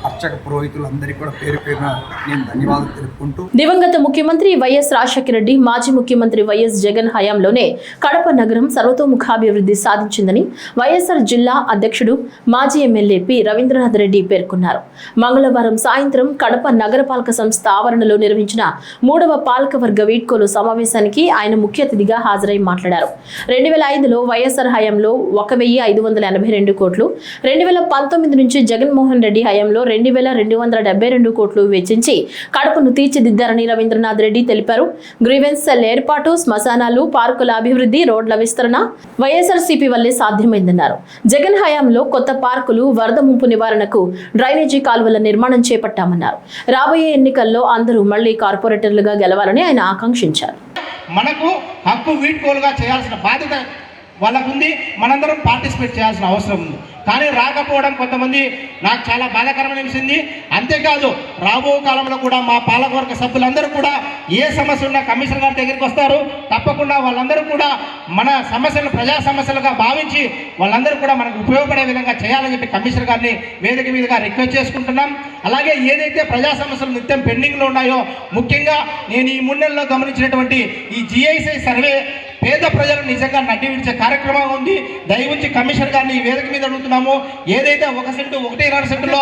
అర్చక పురోహితులందరికీ కూడా పేరు పేరున నేను ధన్యవాదాలు తెలుపుకుంటూ దివంగత ముఖ్యమంత్రి వైఎస్ రాజశేఖర రెడ్డి మాజీ ముఖ్యమంత్రి వైఎస్ జగన్ హయాంలోనే కడప నగరం సర్వతోముఖాభివృద్ధి సాధించిందని వైఎస్ఆర్ జిల్లా అధ్యక్షుడు మాజీ ఎమ్మెల్యే పి రవీంద్రనాథ్ రెడ్డి పేర్కొన్నారు. మంగళవారం సాయంత్రం కడప నగరపాలక సంస్థ ఆవరణలో నిర్వహించిన 3వ పాలకవర్గ వీడ్కోలు సమావేశానికి ఆయన ముఖ్య అతిథిగా హాజరై మాట్లాడారు. 2005లో వైఎస్ఆర్ హయాంలో 1,582 కోట్లు, 2019 నుంచి జగన్మోహన్ రెడ్డి హయాంలో 2,272 కోట్లు వెచ్చించి కడపను తీర్చిదిద్దారని రవీంద్రనాథ్ రెడ్డి తెలిపారు. గ్రీవెన్స్ సెల్ ఏర్పాటు, శ్మశానాలు, పార్కుల అభివృద్ధి, రోడ్ల విస్తరణ వైఎస్ఆర్సీపీ వల్లే సాధ్యమైందన్నారు. జగన్ హయాంలో కొత్త పార్కులు, వరద ముంపు నివారణకు డ్రైనేజీ కాలువల నిర్మాణం చేపట్టామన్నారు. రాబోయే ఎన్నికల్లో అందరూ మళ్లీ కార్పొరేటర్లుగా గెలవాలని ఆయన ఆకాంక్షించారు. మనకు హక్కు వీడ్కోలుగా చేయాల్సిన బాధ్యత వాళ్ళకుంది. మనందరం పార్టిసిపేట్ చేయాల్సిన అవసరం ఉంది. కానీ రాకపోవడం కొంతమంది నాకు చాలా బాధాకరమైన విషయంది. అంతేకాదు రాబో కాలంలో కూడా మా పాలకవర్గ సభ్యులందరూ కూడా ఏ సమస్య ఉన్నా కమిషనర్ గారి దగ్గరికి వస్తారు. తప్పకుండా వాళ్ళందరూ కూడా మన సమస్యలు ప్రజా సమస్యలుగా భావించి వాళ్ళందరూ కూడా మనకు ఉపయోగపడే విధంగా చేయాలని చెప్పి కమిషనర్ గారిని వేదిక మీదుగా రిక్వెస్ట్ చేసుకుంటున్నాం. అలాగే ఏదైతే ప్రజా సమస్యలు నిత్యం పెండింగ్లో ఉన్నాయో, ముఖ్యంగా నేను ఈ 3 నెలల్లో గమనించినటువంటి ఈ GIC సర్వే పేద ప్రజలను నిజంగా నడ్డి విడిచే కార్యక్రమం ఉంది. దయవుంచి కమిషనర్ గారిని ఈ వేదిక మీద అడుగుతున్నాము. ఏదైతే 1 సెంటు 1.5 సెంటులో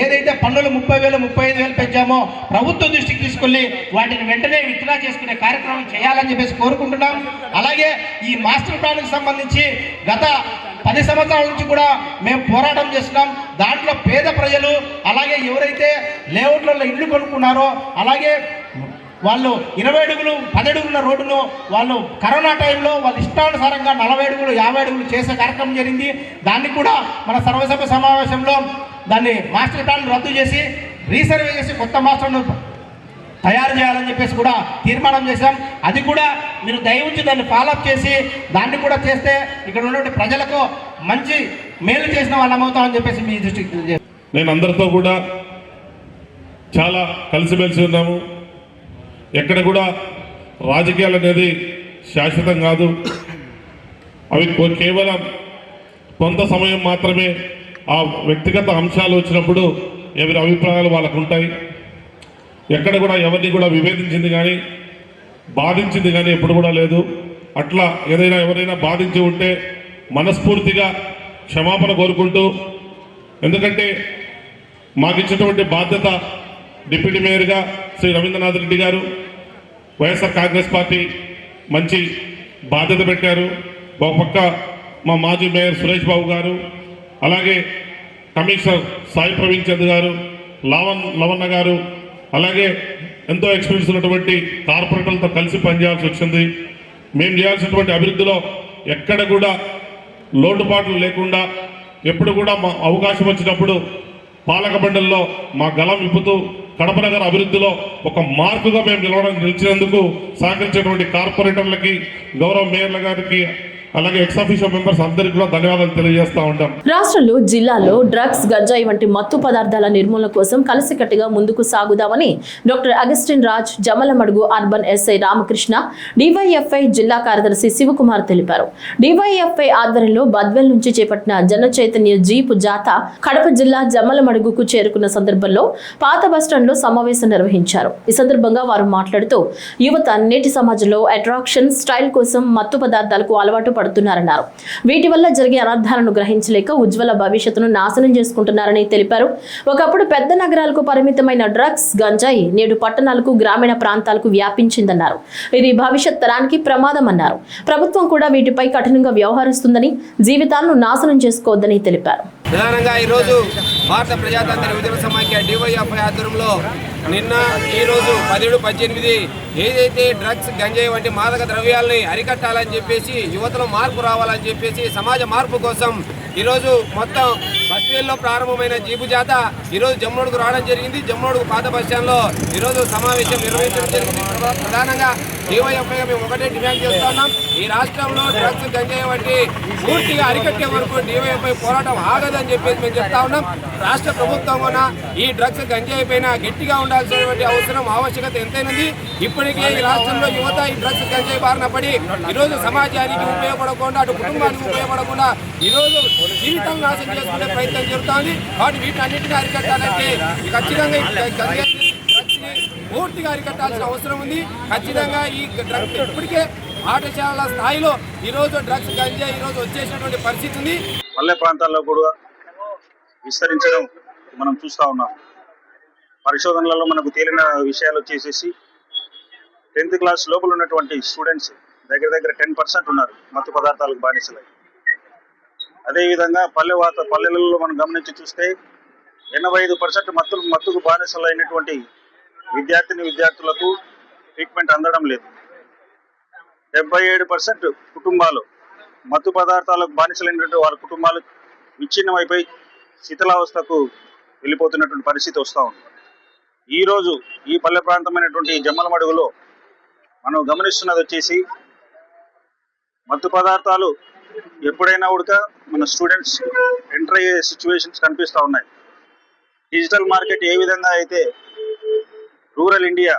ఏదైతే పన్నులు 30,000 35,000 పెంచామో ప్రభుత్వ దృష్టికి తీసుకెళ్లి వాటిని వెంటనే విత్డ్రా చేసుకునే కార్యక్రమం చేయాలని చెప్పేసి కోరుకుంటున్నాం. అలాగే ఈ మాస్టర్ ప్లాన్కి సంబంధించి గత 10 సంవత్సరాల నుంచి కూడా మేము పోరాటం చేస్తున్నాం. దాంట్లో పేద ప్రజలు, అలాగే ఎవరైతే లేఅవుట్లలో ఇల్లు కొనుక్కున్నారో, అలాగే వాళ్ళు 20 అడుగులు 10 అడుగుల రోడ్డును వాళ్ళు కరోనా టైంలో వాళ్ళ ఇష్టానుసారంగా 40 అడుగులు 50 అడుగులు చేసే కార్యక్రమం జరిగింది. దాన్ని కూడా మన సర్వసభ్య సమావేశంలో దాన్ని మాస్టర్ ప్లాన్ రద్దు చేసి రీసర్వే చేసి కొత్త మాస్టర్ను తయారు చేయాలని చెప్పేసి కూడా తీర్మానం చేశాం. అది కూడా మీరు దయవుంచి దాన్ని ఫాలోఅప్ చేసి దాన్ని కూడా చేస్తే ఇక్కడ ఉన్నటువంటి ప్రజలకు మంచి మేలు చేసిన వాళ్ళం అవుతామని చెప్పేసి మీ దృష్టికి నేను అందరితో కూడా చాలా కలిసిమెలిసి ఉన్నాము. ఎక్కడ కూడా రాజకీయాలు అనేది శాశ్వతం కాదు. అవి కేవలం కొంత సమయం మాత్రమే. ఆ వ్యక్తిగత అంశాలు వచ్చినప్పుడు ఎవరి అభిప్రాయాలు వాళ్ళకు ఉంటాయి. ఎక్కడ కూడా ఎవరిని కూడా విభేదించింది కానీ బాధించింది కానీ ఎప్పుడు కూడా లేదు. అట్లా ఎవరైనా బాధించి ఉంటే మనస్ఫూర్తిగా క్షమాపణ కోరుకుంటూ, ఎందుకంటే మాకు ఇచ్చినటువంటి బాధ్యత డిప్యూటీ మేయర్గా శ్రీ రవీంద్రనాథ్ రెడ్డి గారు, వైఎస్ఆర్ కాంగ్రెస్ పార్టీ మంచి బాధ్యత పెట్టారు. ఒక పక్క మా మాజీ మేయర్ సురేష్ బాబు గారు, అలాగే కమిషనర్ సాయి ప్రవీణ్ చంద్ గారు, లవన్న గారు, అలాగే ఎంతో ఎక్స్పీరియన్స్ ఉన్నటువంటి కార్పొరేటర్లతో కలిసి పనిచేయాల్సి వచ్చింది. మేము చేయాల్సినటువంటి అభివృద్ధిలో ఎక్కడ కూడా లోటుపాట్లు లేకుండా ఎప్పుడు కూడా మా అవకాశం వచ్చినప్పుడు పాలక మండలిలో మా గలం విప్పుతూ కడప నగర అభివృద్ధిలో ఒక మార్కుగా మేము నిలిచినందుకు సహకరించినటువంటి కార్పొరేటర్లకి, గౌరవ మేయర్ల గారికి, అలాగే ఎక్స్ అఫీషియో మెంబర్స్ అందరికీ కూడా ధన్యవాదాలు తెలియజేస్తూ ఉంటాం. రాష్ట్రంలో జిల్లాలో డ్రగ్స్, గంజాయి వంటి మత్తు పదార్థాల నిర్మూలన కోసం కలిసికట్టుగా ముందుకు సాగుదామని doctor Augustine Raj, Jammalamadugu urban SI Ramakrishna, DYFI జిల్లా కార్యదర్శి శివకుమార్ తెలిపారు. డివైఎఫ్ఐ ఆధ్వర్యంలో బద్వెల్ నుంచి చేపట్టిన జన చైతన్య జీపు జాత కడప జిల్లా జమ్మలమడుగుకు చేరుకున్న సందర్భంలో పాత బస్టాండ్లో సమావేశం నిర్వహించారు. ఈ సందర్భంగా వారు మాట్లాడుతూ యువత నేటి సమాజంలో అట్రాక్షన్, స్టైల్ కోసం మత్తు పదార్థాలకు అలవాటు పడుతున్నారన్నారు. వీటి వల్ల జరిగే అనర్థాలను గ్రహించలేక ఉజ్వల భవిష్యత్తును నాశనం చేసుకుంటున్నారని తెలిపారు. ఒకప్పుడు పెద్ద నగరాలకు పరిమితమైన డ్రగ్స్, గంజాయి నేడు పట్టణాలకు, గ్రామీణ ప్రాంతాలకు వ్యాపించిందన్నారు. ఇది భవిష్యత్ తరానికి ప్రమాదం అన్నారు. ప్రభుత్వం కూడా వీటిపై కఠినంగా వ్యవహరిస్తుందని, జీవితాలను నాశనం చేసుకోవద్దని తెలిపారు. ప్రధానంగా ఈరోజు భారత ప్రజాతంత్ర విద్యుల సమాఖ్య డివైఎఫ్ఐ ఆధ్వర్యంలో నిన్న ఈరోజు 17-18 ఏదైతే డ్రగ్స్, గంజాయి వంటి మాదక ద్రవ్యాలని అరికట్టాలని చెప్పేసి, యువతలో మార్పు రావాలని చెప్పేసి, సమాజ మార్పు కోసం ఈరోజు మొత్తం బద్వేల్లో ప్రారంభమైన జీపు జాత ఈరోజు జమ్మోడుకు రావడం జరిగింది. జమ్మోడుకు పాత బస్టాండ్లో ఈరోజు సమావేశం నిర్వహించడం జరిగింది. ప్రధానంగా డివైఎఫ్ఐగా మేము ఒకటే డిమాండ్ చేస్తూ ఉన్నాం. ఈ రాష్ట్రంలో డ్రగ్స్, గంజాయి వంటి పూర్తిగా అరికట్టే వరకు డివైఎఫ్ఐ పోరాటం ఆగదని చెప్పేసి మేము చెప్తా ఉన్నాం. రాష్ట్ర ప్రభుత్వం కూడా ఈ డ్రగ్స్, గంజాయి పైన గట్టిగా ఉండాల్సినటువంటి అవసరం, ఆవశ్యకత ఎంతైనది. ఇప్పటికే ఈ రాష్ట్రంలో యువత ఈ డ్రగ్స్, గంజాయి బారిన పడి ఈరోజు సమాజానికి ఉపయోగపడకుండా, అటు కుటుంబానికి ఉపయోగపడకుండా ఈరోజు జీవితాలను నాశనం చేసుకునే ప్రయత్నం జరుగుతోంది. కాబట్టి వీటన్నిటిని అరికట్టాలంటే ఖచ్చితంగా గంజాయి, డ్రగ్స్ని పూర్తిగా అరికట్టాల్సిన అవసరం ఉంది. ఖచ్చితంగా ఈ డ్రగ్స్ ఇప్పటికే పాఠశాలల స్థాయిలో ఈరోజు డ్రగ్స్, గంజాయి ఈరోజు వచ్చేసినటువంటి పరిస్థితి ఉంది. పల్లె ప్రాంతాల్లో కూడా విస్తరించడం మనం చూస్తూ ఉన్నాం. పరిశోధనలలో మనకు తేలిన విషయాలు వచ్చేసేసి 10th క్లాస్ లోపల ఉన్నటువంటి స్టూడెంట్స్ దగ్గర 10% ఉన్నారు మత్తు పదార్థాలకు బానిసలై. అదేవిధంగా పల్లెలలో మనం గమనించి చూస్తే 85% మత్తుకు బానిసలైనటువంటి విద్యార్థులకు ట్రీట్మెంట్ అందడం లేదు. 77% కుటుంబాలు మత్తు పదార్థాలకు బానిసలైనటువంటి వాళ్ళ కుటుంబాలు విచ్ఛిన్నమైపోయి శిథిలావస్థకు వెళ్ళిపోతున్నటువంటి పరిస్థితి వస్తూ ఉంది. ఈరోజు ఈ పల్లె ప్రాంతమైనటువంటి జమ్మలమడుగులో మనం గమనిస్తున్నది వచ్చేసి మత్తు పదార్థాలు ఎప్పుడైనా ఉడక మన స్టూడెంట్స్ ఎంటర్ అయ్యే సిచ్యువేషన్స్ కనిపిస్తూ ఉన్నాయి. డిజిటల్ మార్కెట్ ఏ విధంగా అయితే రూరల్ ఇండియా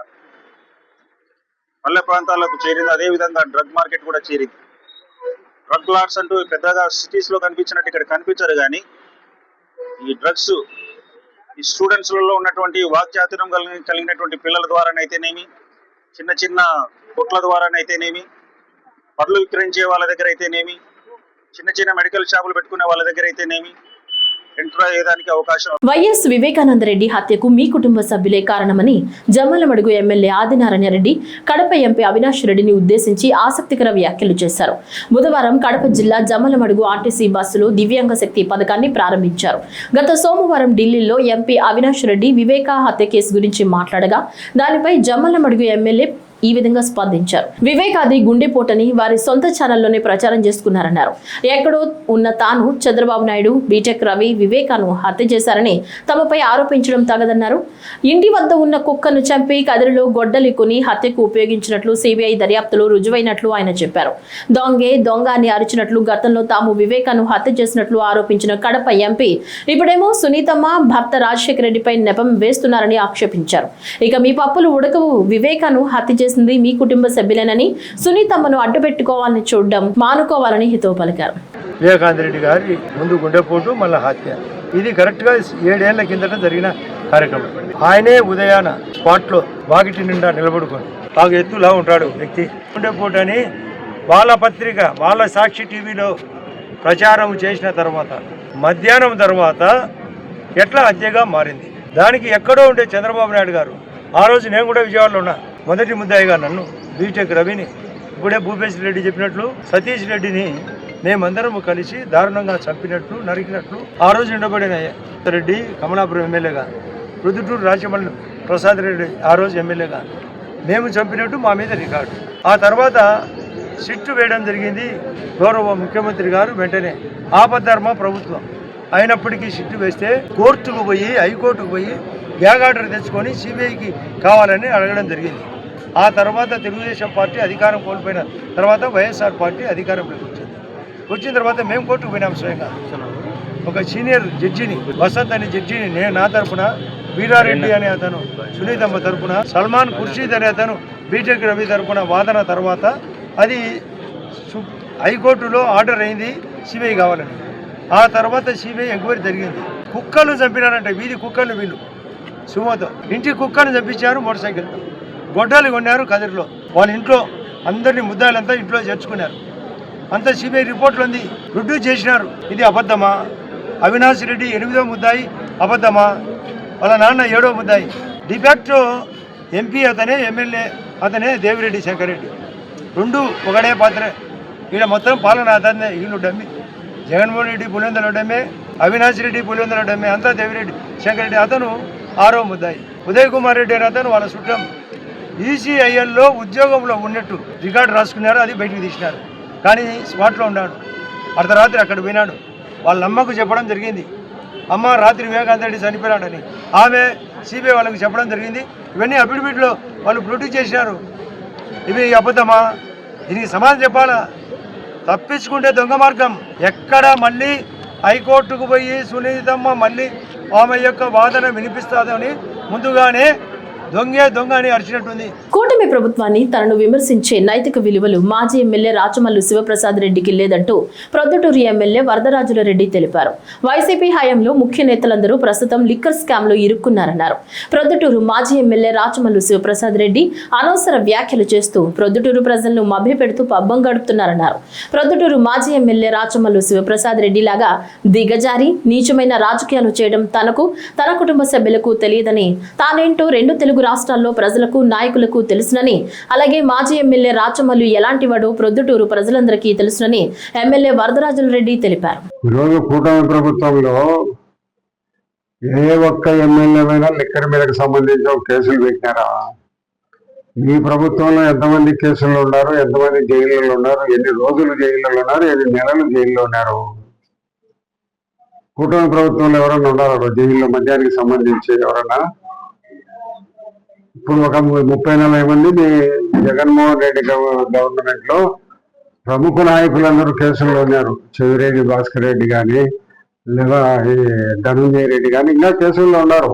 పల్లె ప్రాంతాలకు చేరింది, అదేవిధంగా డ్రగ్ మార్కెట్ కూడా చేరింది. డ్రగ్ లాట్స్ అంటూ పెద్దగా సిటీస్లో కనిపించినట్టు ఇక్కడ కనిపించరు, కానీ ఈ డ్రగ్స్ ఈ స్టూడెంట్స్లలో ఉన్నటువంటి వాక్చాతుర్యం కలిగినటువంటి పిల్లల ద్వారానైతేనేమి, చిన్న చిన్న కొట్ల ద్వారానైతేనేమి, పళ్ళు విక్రయించే వాళ్ళ దగ్గర అయితేనేమి, చిన్న చిన్న మెడికల్ షాపులు పెట్టుకునే వాళ్ళ దగ్గర అయితేనేమి ఎంటర్ అయ్యేదానికి అవకాశం. వైఎస్ వివేకానందరెడ్డి హత్యకు మీ కుటుంబ సభ్యులే కారణమని జమ్మలమడుగు ఎమ్మెల్యే ఆదినారాయణరెడ్డి కడప ఎంపీ అవినాష్ రెడ్డిని ఉద్దేశించి ఆసక్తికర వ్యాఖ్యలు చేశారు. బుధవారం కడప జిల్లా జమ్మలమడుగు ఆర్టీసీ బస్సులో దివ్యాంగ శక్తి పథకాన్ని ప్రారంభించారు. గత సోమవారం ఢిల్లీలో ఎంపీ అవినాష్ రెడ్డి వివేకా హత్య కేసు గురించి మాట్లాడగా దానిపై జమ్మలమడుగు ఎమ్మెల్యే ఈ విధంగా స్పందించారు. వివేకాది గుండెపోటని వారి సొంత ఛానల్లోనే ప్రచారం చేసుకున్నారన్నారు. ఎక్కడో ఉన్న తాను చంద్రబాబు నాయుడు, బీటెక్ రవి వివేకాను హత్య చేశారని తమపై ఆరోపించడం తగదన్నారు. ఇంటి వద్ద ఉన్న కుక్కను చంపి కదిరిలో గొడ్డలి కొని హత్యకు ఉపయోగించినట్లు సిబిఐ దర్యాప్తులో రుజువైనట్లు ఆయన చెప్పారు. దొంగ అని అరిచినట్లు గతంలో తాము వివేకాను హత్య చేసినట్లు ఆరోపించిన కడప ఎంపీ ఇప్పుడేమో సునీతమ్మ భర్త రాజశేఖర రెడ్డిపై నెపం వేస్తున్నారని ఆక్షేపించారు. ఇక మీ పప్పులు ఉడకవు, వివేకాను హత్య చేసింది మీ కుటుంబ సభ్యులేనని, సునీతమ్మను అడ్డుపెట్టుకోవాలని చూడడం మానుకోవాలని హితవు పలికారు. వివేకానందరెడ్డి గారి ముందు గుండెపోటు, మళ్ళీ హత్య, ఇది కరెక్ట్ గా 7 ఏళ్ల కిందట జరిగిన కార్యక్రమం. ఆయనే ఉదయాన స్పాట్ లో వాకిటి నిండా నిలబడుకొని బాగా ఎత్తులా ఉంటాడు వ్యక్తి. గుండెపోటు అని వాళ్ళ పత్రిక, వాళ్ళ సాక్షి టీవీలో ప్రచారం చేసిన తర్వాత మధ్యాహ్నం తర్వాత ఎట్లా హత్యగా మారింది. దానికి ఎక్కడో ఉండే చంద్రబాబు నాయుడు గారు, ఆ రోజు నేను కూడా విజయవాడలో ఉన్నా, మొదటి ముద్దాయిగా నన్ను, బీటెక్ రవిని, ఇప్పుడే భూపేశ్ రెడ్డి చెప్పినట్లు సతీష్ రెడ్డిని మేమందరం కలిసి దారుణంగా చంపినట్లు, నరికినట్లు ఆ రోజు ఉండబడిన రెడ్డి కమలాపురం ఎమ్మెల్యేగా, రుదుటూరు రాజమల్లి ప్రసాద్ రెడ్డి ఆ రోజు ఎమ్మెల్యేగా మేము చంపినట్టు మా మీద రికార్డు. ఆ తర్వాత సిట్టు వేయడం జరిగింది గౌరవ ముఖ్యమంత్రి గారు. వెంటనే ఆపద్ధర్మ ప్రభుత్వం అయినప్పటికీ సిట్టు వేస్తే కోర్టుకు పోయి, హైకోర్టుకు పోయి గ్యాగ్ ఆర్డర్ తెచ్చుకొని సిబిఐకి కావాలని అడగడం జరిగింది. ఆ తర్వాత తెలుగుదేశం పార్టీ అధికారం కోల్పోయిన తర్వాత వైఎస్ఆర్ పార్టీ అధికారంలోకి వచ్చింది. వచ్చిన తర్వాత మేము కోర్టుకు పోయినాం స్వయంగా. ఒక సీనియర్ జడ్జిని, వసంత్ అనే జడ్జిని నేను నా తరఫున, వీరారెడ్డి అనే అతను సునీతమ్మ తరఫున, సల్మాన్ ఖుర్షీద్ అనే అతను బీటెక్ రవి తరఫున వాదన తర్వాత అది హైకోర్టులో ఆర్డర్ అయింది సిబిఐ కావాలని. ఆ తర్వాత సిబిఐ ఎంక్వైరీ జరిగింది. కుక్కలు చంపినారంటే వీధి కుక్కలు వీళ్ళు సుమోతో ఇంటి కుక్కను చంపించారు మోటార్ సైకిల్తో. గొడ్డలు కొన్నారు కదిరిలో. వాళ్ళ ఇంట్లో అందరినీ ముద్దాయిలంతా ఇంట్లో చేర్చుకున్నారు. అంతా సిబిఐ రిపోర్ట్లు ఉంది. ప్రొడ్యూస్ చేసినారు. ఇది అబద్ధమా? అవినాష్ రెడ్డి 8వ ముద్దాయి అబద్ధమా? వాళ్ళ నాన్న 7వ ముద్దాయి. డిఫాక్టో ఎంపీ అతనే, ఎమ్మెల్యే అతనే దేవిరెడ్డి శంకర్ రెడ్డి. రెండు ఒకడే పాత్రే. ఈడ మొత్తం పాలన అతనే. వీళ్ళు డమ్మి. జగన్మోహన్ రెడ్డి పులివెందుల డమ్మే, అవినాష్ రెడ్డి పులివెందుల డమ్మే, అంతా దేవిరెడ్డి శంకర్ రెడ్డి. అతను 6వ ముద్దాయి. ఉదయ్ కుమార్ రెడ్డి అని అతను వాళ్ళ చుట్టం. ఈసీఐఎల్లో ఉద్యోగంలో ఉన్నట్టు రికార్డు రాసుకున్నారు. అది బయటికి తీసినారు. కానీ స్పాట్లో ఉన్నాడు. అర్ధరాత్రి అక్కడ పోయినాడు. వాళ్ళ అమ్మకు చెప్పడం జరిగింది, అమ్మ రాత్రి వివేకానంద రెడ్డి చనిపోయాడని. ఆమె సిబిఐ వాళ్ళకి చెప్పడం జరిగింది. ఇవన్నీ అఫిడవిట్లో వాళ్ళు ప్రొడ్యూస్ చేసినారు. ఇవి అబద్ధమా? దీనికి సమాధానం చెప్పాలా? తప్పించుకుంటే దొంగ మార్గం. ఎక్కడ మళ్ళీ హైకోర్టుకు పోయి సునీతమ్మ మళ్ళీ ఆమె యొక్క వాదన వినిపిస్తుందని ముందుగానే దొంగ అని అరిచినట్టుంది. కూటమి ప్రభుత్వాన్ని తనను విమర్శించే నైతిక విలువలు మాజీ ఎమ్మెల్యే రాచమల్లు శివప్రసాద్ రెడ్డికి లేదంటూ ప్రొద్దుటూరు ఎమ్మెల్యే వరదరాజుల రెడ్డి తెలిపారు. వైసీపీ హయాంలో ముఖ్య నేతలందరూ ప్రస్తుతం లిక్కర్ స్కామ్ లో ఇరుక్కున్నారన్నారు. ప్రొద్దుటూరు మాజీ ఎమ్మెల్యే రాచమల్లు శివప్రసాద్ రెడ్డి అనవసర వ్యాఖ్యలు చేస్తూ ప్రొద్దుటూరు ప్రజలను మభ్యపెడుతూ పబ్బం గడుపుతున్నారన్నారు. ప్రొద్దుటూరు మాజీ ఎమ్మెల్యే రాచమల్లు శివప్రసాద్ రెడ్డి లాగా దిగజారి నీచమైన రాజకీయాలు చేయడం తనకు, తన కుటుంబ సభ్యులకు తెలియదని, తానేంటో రెండు తెలుగు రాష్ట్రాల్లో ప్రజలకు, నాయకులకు తెలుసునని, అలాగే మాజీ ఎమ్మెల్యే రాచమల్లు ఎలాంటి వాడో ప్రొద్దుటూరు ప్రజలందరికీ తెలుసునని ఎమ్మెల్యే వరదరాజుల రెడ్డి తెలిపారు. ఈరోజు కూటమి ప్రభుత్వంలో ఏ ఒక్క ఎమ్మెల్యేమైనా లిక్కర్ మీదకి సంబంధించిన కేసులు పెట్టినారా? ఈ ప్రభుత్వంలో ఎంతమంది కేసుల్లో ఉన్నారు, ఎంతమంది జైల్లో ఉన్నారు, ఎన్ని రోజులు జైల్లో ఉన్నారు, ఎన్ని నెలలు జైల్లో ఉన్నారు? కూటమి ప్రభుత్వంలో ఎవరన్నా ఉన్నారు జైల్లో మద్యానికి సంబంధించి ఎవరన్నా? ఇప్పుడు ఒక 30-40 మంది జగన్మోహన్ రెడ్డి గవర్నమెంట్ లో ప్రముఖ నాయకులందరూ కేసుల్లో ఉన్నారు. చెవిరెడ్డి భాస్కర్ రెడ్డి కానీ, లేదా ఈ ధనంజయ రెడ్డి కానీ ఇంకా కేసుల్లో ఉన్నారు.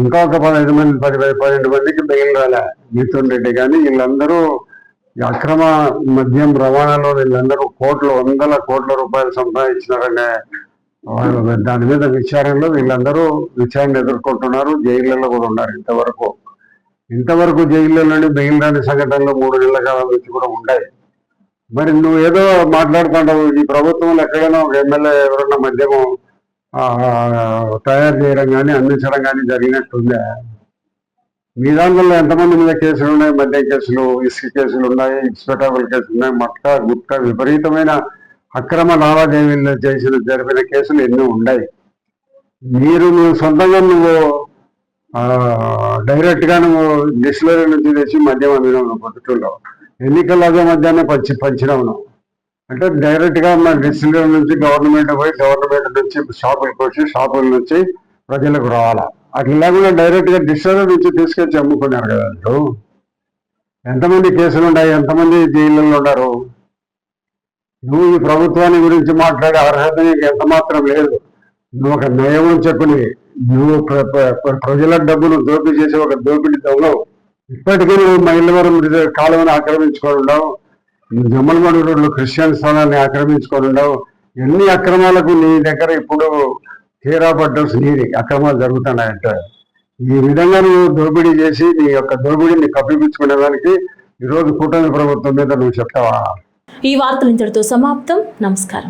ఇంకా ఒక 15 మంది 12 మందికి బెయిల్ రాలే. మిథున్ రెడ్డి కానీ వీళ్ళందరూ అక్రమ మద్యం రవాణాలో వీళ్ళందరూ వందల కోట్ల రూపాయలు సంపాదించినారనే దాని మీద విచారణలో వీళ్ళందరూ విచారణ ఎదుర్కొంటున్నారు. జైళ్లలో కూడా ఉన్నారు. ఇంతవరకు జైల్లోని బెయిల్ రాని సంఘటనలు 3 నెలల కాలం నుంచి కూడా ఉన్నాయి. మరి నువ్వు ఏదో మాట్లాడుతుంటావు. ఈ ప్రభుత్వంలో ఎక్కడైనా ఒక ఎమ్మెల్యే ఎవరన్నా మద్యము తయారు చేయడం కానీ అందించడం కానీ జరిగినట్టుందా? మీ దాంట్లో ఎంతమంది మీద కేసులు ఉన్నాయి? మద్యం కేసులు, ఇసుక కేసులు ఉన్నాయి, ఇన్స్పెక్టబుల్ కేసులు ఉన్నాయి, మట్కా గుట్కా విపరీతమైన అక్రమ లావాదేవీలు జరిపిన కేసులు ఎన్నో ఉన్నాయి. నువ్వు సొంతంగా డైరెక్ట్ గా డిస్టిలరీ నుంచి తెచ్చి మద్యం అందినావు. పొద్దుటూరులో ఎన్నికల్లో అదే మద్యాన్ని పంచినావు నువ్వు. అంటే డైరెక్ట్ గా మన డిస్టిలరీ నుంచి గవర్నమెంట్ పోయి, గవర్నమెంట్ నుంచి షాపులకు వచ్చి, షాపుల నుంచి ప్రజలకు రావాలా. అట్లా లేకుండా డైరెక్ట్ గా డిస్టిలరీ నుంచి తీసుకొచ్చి అమ్ముకున్నారు కదా. ఎంతమంది కేసులు ఉన్నాయి, ఎంతమంది జైళ్ళల్లో ఉన్నారు? నువ్వు ఈ ప్రభుత్వాన్ని గురించి మాట్లాడే అర్హత నీకు ఎంత మాత్రం లేదు. నువ్వు ఒక నయం చెప్పుని, నువ్వు ప్రజల డబ్బును దోపిడీ చేసి ఒక దోపిడీ దొంగవు. ఇప్పటికీ నువ్వు మైలవరం కాలువను ఆక్రమించుకొని ఉండవు, జమ్మలమడుగు రోడ్లు క్రిస్టియన్ స్థానాన్ని ఆక్రమించుకొని ఉండవు. ఎన్ని అక్రమాలకు నీ దగ్గర ఇప్పుడు తీరాపడ్డస్ నీది అక్రమాలు జరుగుతున్నాయంటే ఈ విధంగా నువ్వు దోపిడీ చేసి నీ యొక్క దోపిడీని కప్పిపుచ్చుకునేదానికి ఈరోజు కూటమి ప్రభుత్వం మీద నువ్వు చెప్తావా? ఈ వార్తలు ఇంతటితో సమాప్తం. నమస్కారం.